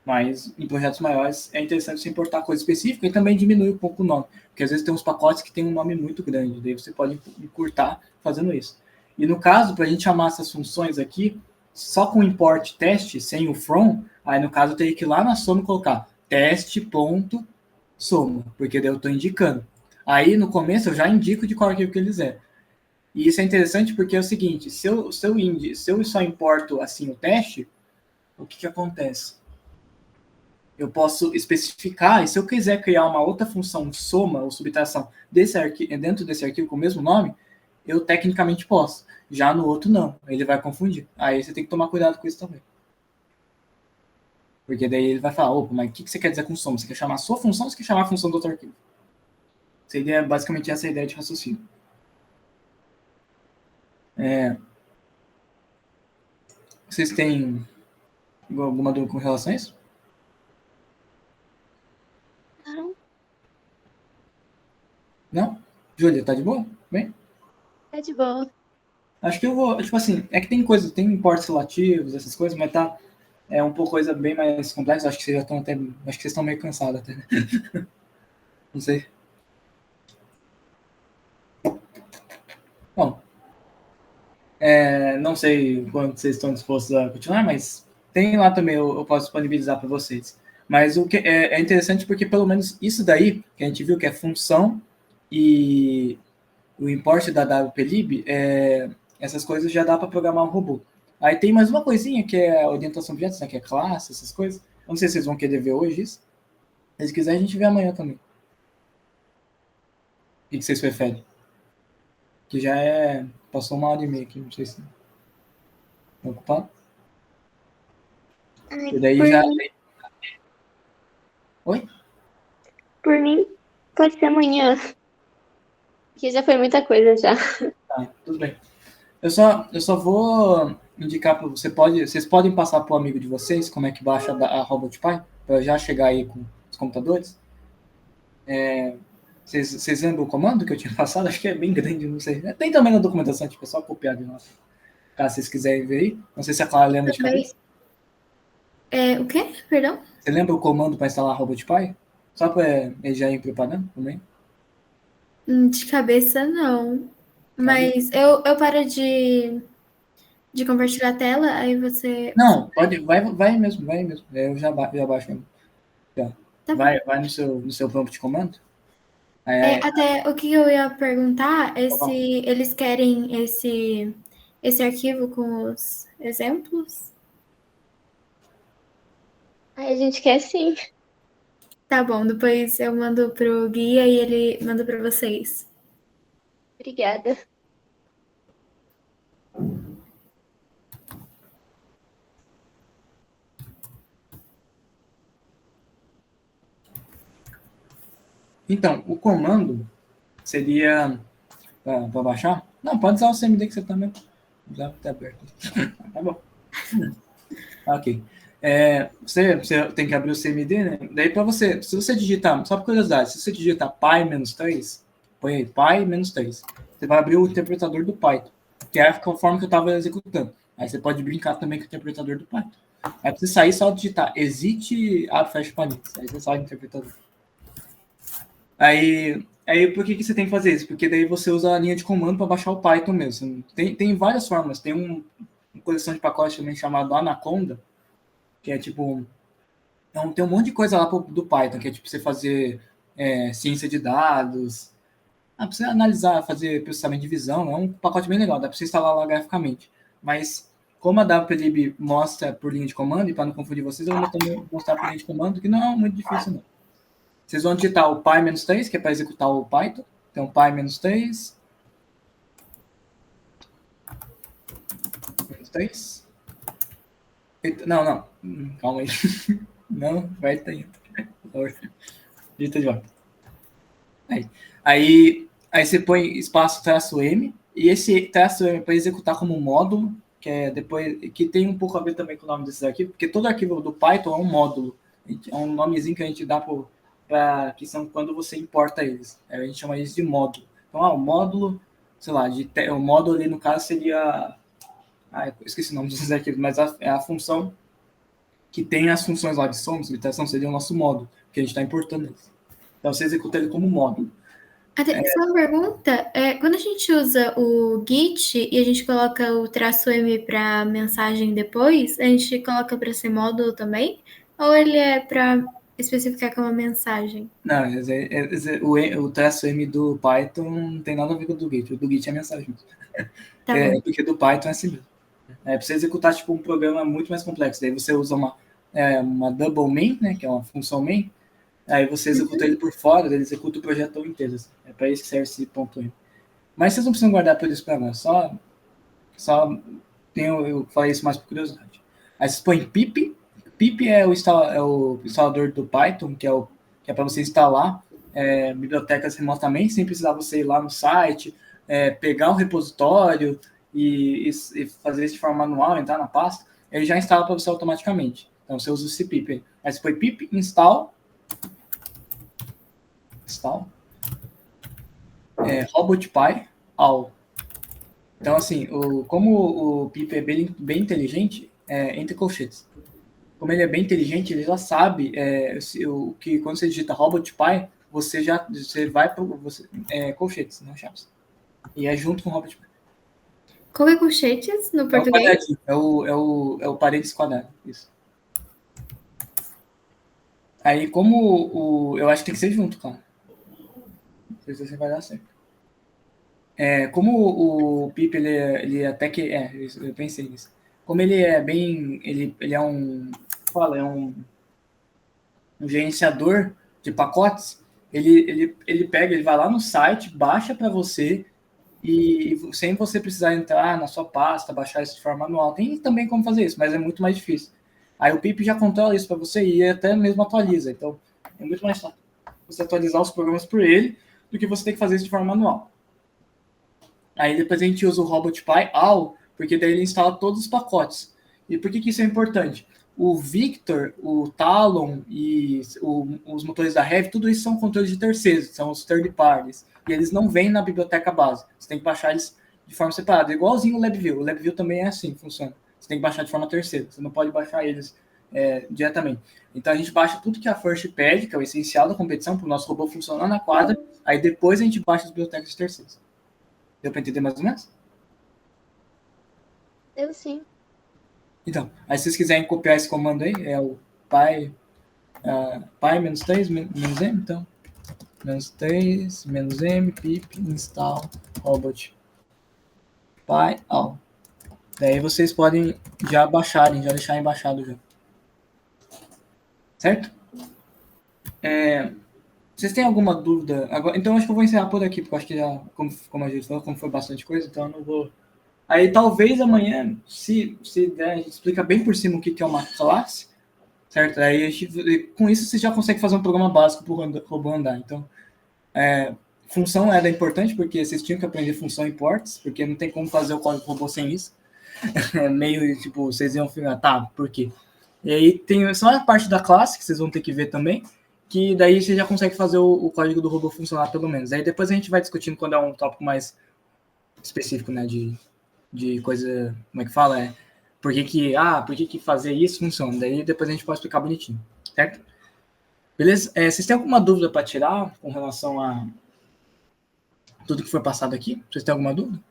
Mas em projetos maiores é interessante você importar coisa específica e também diminuir um pouco o nome, porque às vezes tem uns pacotes que tem um nome muito grande, daí você pode encurtar fazendo isso. E no caso, para a gente chamar essas funções aqui, só com import teste, sem o from, aí no caso eu teria que ir lá na soma colocar teste.soma, porque daí eu estou indicando. Aí no começo eu já indico de qual arquivo que eles é. E isso é interessante porque é o seguinte, se eu só importo assim o teste, o que acontece? Eu posso especificar, e se eu quiser criar uma outra função soma ou subtração dentro desse arquivo com o mesmo nome, eu tecnicamente posso. Já no outro não, ele vai confundir. Aí você tem que tomar cuidado com isso também. Porque daí ele vai falar, opa, mas o que você quer dizer com soma? Você quer chamar a sua função ou você quer chamar a função do outro arquivo? Seria basicamente essa a ideia de raciocínio. Vocês têm alguma dúvida com relação a isso? Não, Não? Júlia, tá de boa? Bem? tá de boa. Acho que eu vou, tipo assim, é que tem importes relativos, essas coisas, mas é um pouco coisa bem mais complexa. Acho que vocês já estão acho que vocês estão meio cansados até, né? Não sei. Bom, não sei quanto vocês estão dispostos a continuar, mas tem lá também, eu posso disponibilizar para vocês. Mas o que é interessante porque pelo menos isso daí, que a gente viu que é função e o import da WPLib, essas coisas já dá para programar um robô. Aí tem mais uma coisinha que é a orientação de objetos, né, que é classe, essas coisas. Eu não sei se vocês vão querer ver hoje isso. Se quiser, a gente vê amanhã também. O que vocês preferem? Que já passou 1h30 aqui, não sei se estão ocupados. Ai, E daí por já. mim, Oi? por mim, pode ser amanhã. Que já foi muita coisa já. Tá, tudo bem. Eu só vou indicar para vocês podem passar para o amigo de vocês como é que baixa a RobotPy, para já chegar aí com os computadores. Vocês lembram o comando que eu tinha passado? Acho que é bem grande, não sei. Tem também na documentação, tipo, é só copiar de novo. Caso vocês quiserem ver aí. Não sei se a Clara lembra de cabeça. O quê? Perdão? Você lembra o comando para instalar RobotPy? Só para ele já ir preparando também? De cabeça, não. Mas eu paro de compartilhar a tela, aí você. Não, pode, vai mesmo. Eu já baixo mesmo. Já. Tá bom. Vai no seu prompt de comando. Aí, Até o que eu ia perguntar é tá se bom. eles querem esse arquivo com os exemplos. Ai, a gente quer sim. Tá bom, depois eu mando pro guia e ele manda para vocês. Obrigada. Então, o comando seria para baixar? Não, pode usar o CMD que você tá mesmo. Já tá aberto. Tá bom. Ok. Você tem que abrir o CMD, né? Daí para você, se você digitar, só por curiosidade, se você digitar pi-3, põe aí pi-3, você vai abrir o interpretador do Python, que é a forma que eu estava executando. Aí você pode brincar também com o interpretador do Python. Aí para você sair, só digitar exit abre fecha parênteses. Aí você sai do interpretador. Aí por que você tem que fazer isso? Porque daí você usa a linha de comando para baixar o Python mesmo. Tem várias formas. Tem uma coleção de pacotes também chamado Anaconda, que é tipo... Então, tem um monte de coisa lá do Python, que é tipo você fazer ciência de dados, para você analisar, fazer processamento de visão. É um pacote bem legal, dá para você instalar lá graficamente. Mas, como a WPLib mostra por linha de comando, e para não confundir vocês, eu vou também mostrar por linha de comando, que não é muito difícil, não. Vocês vão digitar o pi-3, que é para executar o Python. Então, pi-3. Não. Calma aí. Não, vai estar indo. Digita de volta. Aí você põe espaço traço M, e esse traço M é para executar como módulo, que é depois, que tem um pouco a ver também com o nome desses arquivos, porque todo arquivo do Python é um módulo. É um nomezinho que a gente dá para que são quando você importa eles. A gente chama isso de módulo. Então, o módulo, sei lá, o módulo ali no caso seria... eu esqueci o nome desses arquivos, mas é a função que tem as funções lá de soma, subtração, seria o nosso módulo, que a gente está importando eles. Então, você executa ele como módulo. Só uma pergunta, quando a gente usa o Git e a gente coloca o traço M para mensagem depois, a gente coloca para ser módulo também? Ou ele é para especificar que é uma mensagem? Não, o traço M do Python não tem nada a ver com o do Git. O do Git é mensagem. Tá bom. Porque do Python é assim mesmo. Para você executar tipo, um programa muito mais complexo. Daí você usa uma double main, né, que é uma função main. Aí você executa ele por fora, ele executa o projeto inteiro. Assim. É para isso que serve esse ponto M. Mas vocês não precisam guardar por isso para nós. Eu falei isso mais por curiosidade. Aí vocês põem pip. Pip é o instalador do Python, que é para você instalar bibliotecas remotamente, sem precisar você ir lá no site, pegar o repositório e fazer isso de forma manual, entrar na pasta. Ele já instala para você automaticamente. Então você usa esse pip. Aí você põe pip install robotpy all. Então, assim, como o pip é bem inteligente, entre colchetes. Como ele é bem inteligente, ele já sabe que quando você digita robotpy, você vai para colchetes, não chaves. E é junto com o robotpy. Qual é colchetes no português? É o parênteses quadrado, isso. Aí, eu acho que tem que ser junto, cara. Não sei se você vai dar certo. Como o pip, ele até que... eu pensei nisso. Como ele é bem... Ele é um gerenciador de pacotes, ele vai lá no site, baixa para você, e sem você precisar entrar na sua pasta, baixar isso de forma manual. Tem também como fazer isso, mas é muito mais difícil. Aí o pip já controla isso para você e até mesmo atualiza. Então, é muito mais fácil você atualizar os programas por ele do que você ter que fazer isso de forma manual. Aí depois a gente usa o robotpy all, porque daí ele instala todos os pacotes. E por que isso é importante? O Victor, o Talon e os motores da Heavy, tudo isso são controles de terceiros, são os third parties. E eles não vêm na biblioteca base. Você tem que baixar eles de forma separada. Igualzinho o LabVIEW. O LabVIEW também é assim, funciona. Você tem que baixar de forma terceira. Você não pode baixar eles diretamente. Então a gente baixa tudo que a First pede, que é o essencial da competição, para o nosso robô funcionar na quadra. Aí depois a gente baixa as bibliotecas de terceiros. Deu para entender mais ou menos? Eu sim. Então, aí se vocês quiserem copiar esse comando aí, é o pi -3 -m, então, -3 -m pip install robot py all. Daí vocês podem já deixar baixado já. Certo? Vocês têm alguma dúvida? Agora, então acho que eu vou encerrar por aqui, porque eu acho que já, como a gente falou, como foi bastante coisa, então eu não vou... Aí talvez amanhã, se der, a gente explica bem por cima o que é uma classe, certo? Aí com isso você já consegue fazer um programa básico para o robô andar. Então, Função era importante porque vocês tinham que aprender função e ports, porque não tem como fazer o código robô sem isso. É meio, tipo, vocês iam ficar, tá, por quê? E aí tem só a parte da classe, que vocês vão ter que ver também, que daí você já consegue fazer o código do robô funcionar pelo menos. Aí depois a gente vai discutindo quando é um tópico mais específico, né, de coisa, como é que fala? Por que fazer isso funciona? Daí depois a gente pode explicar bonitinho, certo? Beleza? Vocês têm alguma dúvida para tirar com relação a tudo que foi passado aqui? Vocês têm alguma dúvida?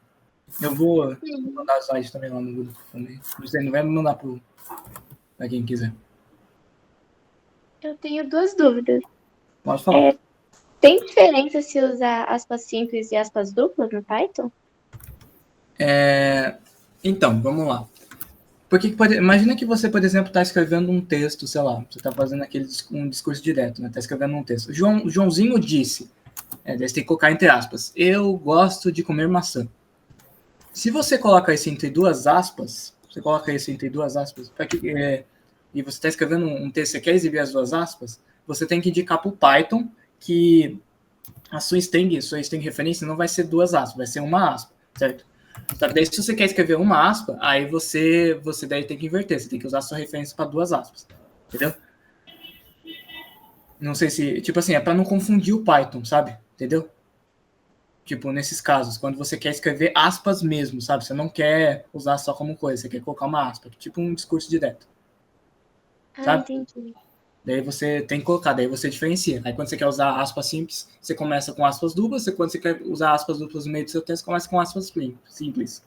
Eu vou mandar as slides também lá no grupo. Também. Você não vai mandar para quem quiser. Eu tenho 2 dúvidas. Pode falar. Tem diferença se usar aspas simples e aspas duplas no Python? Então, vamos lá. Imagina que você, por exemplo, está escrevendo um texto, sei lá, você está fazendo um discurso direto, né? Está escrevendo um texto. Joãozinho disse, daí você tem que colocar entre aspas, eu gosto de comer maçã. Se você coloca isso entre duas aspas, e você está escrevendo um texto, você quer exibir as duas aspas, você tem que indicar para o Python que a sua string referência não vai ser duas aspas, vai ser uma aspa, certo? Só que daí, se você quer escrever uma aspa, aí você daí tem que inverter, você tem que usar a sua referência para duas aspas, entendeu? Não sei se, tipo assim, é para não confundir o Python, sabe? Entendeu? Tipo, nesses casos, quando você quer escrever aspas mesmo, sabe? Você não quer usar só como coisa, você quer colocar uma aspa, tipo um discurso direto. Sabe? Entendi. Daí você tem que colocar, daí você diferencia. Aí quando você quer usar aspas simples, você começa com aspas duplas, quando você quer usar aspas duplas no meio do seu texto, começa com aspas simples.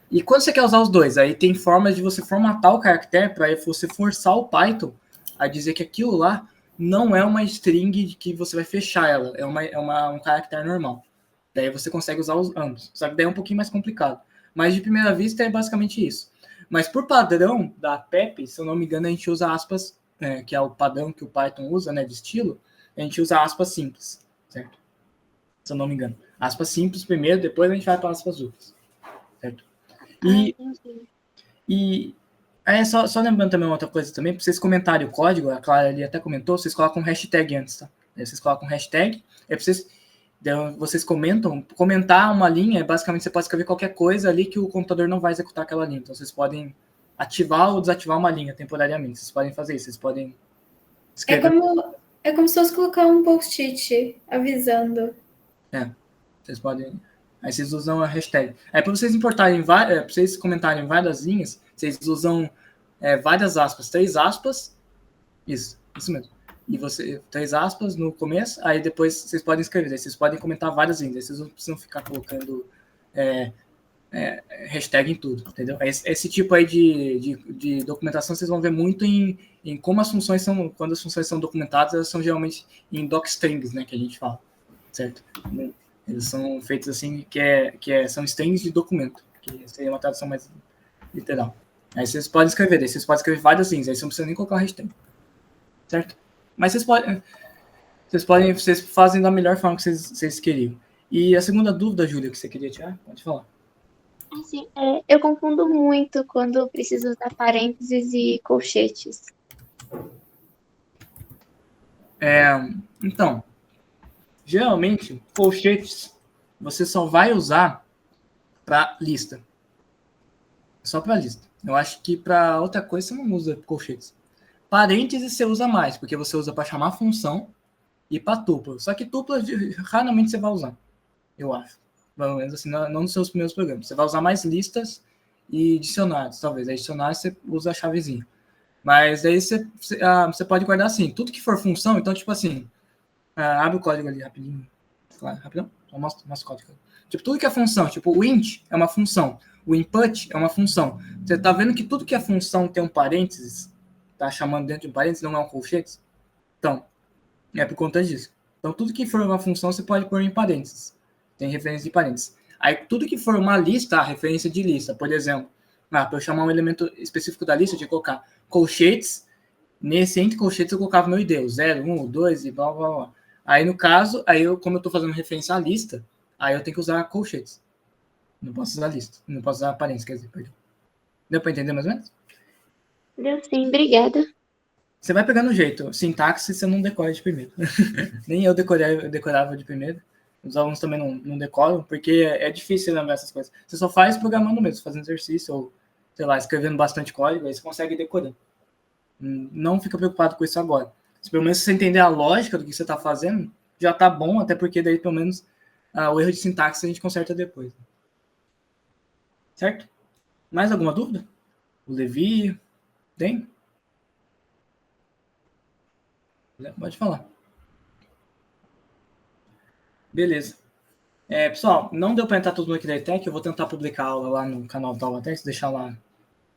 E quando você quer usar os dois, aí tem formas de você formatar o caractere para você forçar o Python a dizer que aquilo lá não é uma string que você vai fechar ela, é um caractere normal. Daí você consegue usar os ambos. Só que daí é um pouquinho mais complicado. Mas de primeira vista é basicamente isso. Mas por padrão da PEP, se eu não me engano, a gente usa aspas, que é o padrão que o Python usa, né, de estilo, a gente usa aspas simples, certo? Se eu não me engano. Aspas simples primeiro, depois a gente vai para aspas duplas, certo? E só lembrando também uma outra coisa também, para vocês comentarem o código, a Clara ali até comentou, vocês colocam um hashtag antes, tá? Aí vocês colocam um hashtag, aí vocês comentar uma linha, basicamente você pode escrever qualquer coisa ali que o computador não vai executar aquela linha. Então vocês podem ativar ou desativar uma linha temporariamente. Vocês podem fazer isso, vocês podem escrever. É como se fosse colocar um post-it avisando. Vocês podem. Aí vocês usam a hashtag. Aí para vocês importarem, para vocês comentarem várias linhas, vocês usam várias aspas, 3 aspas. Isso mesmo. E 3 aspas no começo, aí depois vocês podem escrever, aí vocês podem comentar várias linhas, aí vocês não precisam ficar colocando hashtag em tudo, entendeu? Esse tipo aí de documentação vocês vão ver muito em como as funções são, quando as funções são documentadas, elas são geralmente em docstrings, né, que a gente fala, certo? Eles são feitos assim, são strings de documento, que seria uma tradução mais literal. Aí vocês podem escrever, aí vocês podem escrever várias linhas, aí você não precisa nem colocar hashtag, certo? Mas vocês fazem da melhor forma que vocês queriam. E a segunda dúvida, Júlia, que você queria tirar? Pode falar. Assim, eu confundo muito quando preciso usar parênteses e colchetes. Então, geralmente, colchetes você só vai usar para lista. Só para lista. Eu acho que para outra coisa você não usa colchetes. Parênteses você usa mais, porque você usa para chamar função e para tupla. Só que tupla raramente você vai usar, eu acho. Pelo menos assim, não nos seus primeiros programas. Você vai usar mais listas e dicionários, talvez. Aí dicionário você usa a chavezinha. Mas aí você pode guardar assim, tudo que for função, então tipo assim, abre o código ali rapidinho. Claro, rapidão, só mostra o código. Tipo, tudo que é função, tipo o int é uma função, o input é uma função. Você tá vendo que tudo que é função tem um parênteses, tá chamando dentro de um parênteses, não é um colchete? Então, é por conta disso. Então, tudo que for uma função, você pode pôr em parênteses. Tem referência de parênteses. Aí, tudo que for uma lista, referência de lista. Por exemplo, para eu chamar um elemento específico da lista, eu tinha que colocar colchetes. Entre colchetes, eu colocava meu ID, 0, 1, 2 e blá, blá, blá. Aí, no caso, como eu estou fazendo referência à lista, aí eu tenho que usar colchetes. Não posso usar lista. Não posso usar parênteses, quer dizer, perdão. Deu para entender mais ou menos? Deu sim, obrigada. você vai pegando o jeito. Sintaxe você não decora de primeiro. Nem eu decorava de primeiro. Os alunos também não decoram, porque é difícil lembrar essas coisas. Você só faz programando mesmo, fazendo exercício, ou, sei lá, escrevendo bastante código, aí você consegue decorar. Não fica preocupado com isso agora. Se pelo menos você entender a lógica do que você está fazendo, já está bom, até porque daí pelo menos o erro de sintaxe a gente conserta depois. Certo? Mais alguma dúvida? O Levi? Tem? Pode falar. Beleza. Pessoal, não deu para entrar todo mundo aqui da ETEC, eu vou tentar publicar a aula lá no canal da Aulatex, deixar lá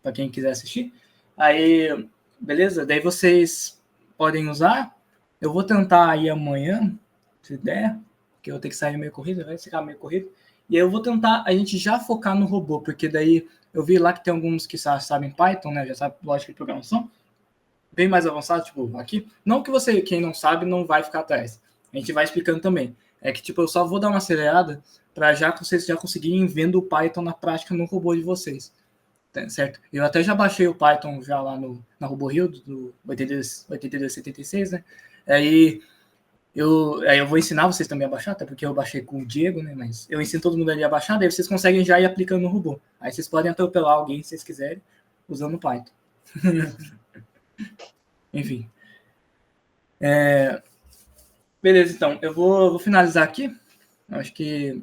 para quem quiser assistir. Aí, beleza? Daí vocês podem usar. Eu vou tentar aí amanhã, se der, porque eu vou ter que sair meio corrido, vai ficar meio corrido. E aí eu vou tentar a gente já focar no robô, porque daí eu vi lá que tem alguns que sabem Python, né? Já sabe lógica de programação. Bem mais avançado, tipo, aqui. Não que você, quem não sabe, não vai ficar atrás. A gente vai explicando também. É que, tipo, eu só vou dar uma acelerada para vocês já conseguirem vendo o Python na prática no robô de vocês. Certo? Eu até já baixei o Python já lá na RoboRio, do 8276, né? Aí eu vou ensinar vocês também a baixar, até porque eu baixei com o Diego, né? Mas eu ensino todo mundo ali a baixar, daí vocês conseguem já ir aplicando no robô. Aí vocês podem atropelar alguém, se vocês quiserem, usando o Python. Enfim. Beleza, então. Eu vou finalizar aqui. Eu acho que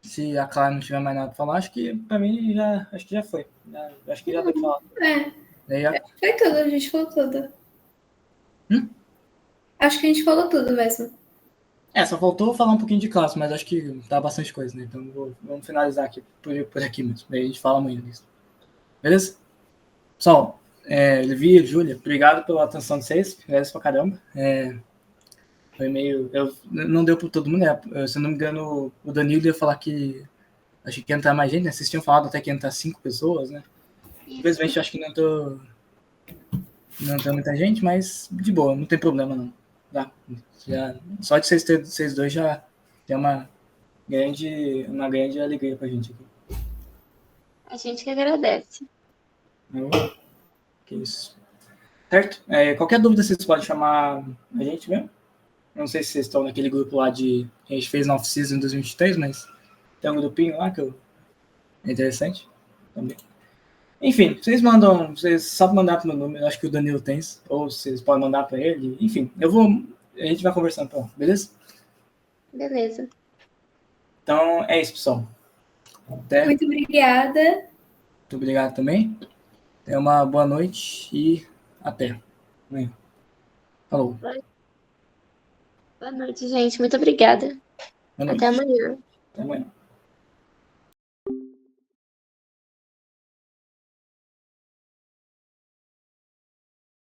se a Clara não tiver mais nada para falar, acho que para mim já foi. Acho que já deu para falar. Foi tudo, a gente falou tudo. Acho que a gente falou tudo mesmo. Só faltou falar um pouquinho de classe, mas acho que tá bastante coisa, né? Então vamos finalizar aqui por aqui mesmo. Daí a gente fala amanhã disso. Beleza? Pessoal, Levi, Júlia, obrigado pela atenção de vocês. Beleza pra caramba. Foi meio... não deu para todo mundo, né? Se eu não me engano, o Danilo ia falar que acho que ia entrar mais gente, né? Vocês tinham falado até que ia entrar 5 pessoas, né? Infelizmente, acho que não entrou muita gente, mas de boa, não tem problema não. Tá? Só de vocês dois já tem uma grande alegria pra gente aqui. A gente que agradece. Que isso. Certo? Qualquer dúvida vocês podem chamar a gente mesmo. Não sei se vocês estão naquele grupo lá que a gente fez na off-season em 2023, mas tem um grupinho lá que é interessante também. Enfim, vocês sabem mandar pro meu número, acho que o Danilo tem, ou vocês podem mandar para ele. Enfim, a gente vai conversando, beleza? Beleza. Então, é isso, pessoal. Muito obrigada. Muito obrigado também. Tenha uma boa noite e até amanhã. Falou. Boa noite, gente. Muito obrigada. Boa noite. Até amanhã. Até amanhã.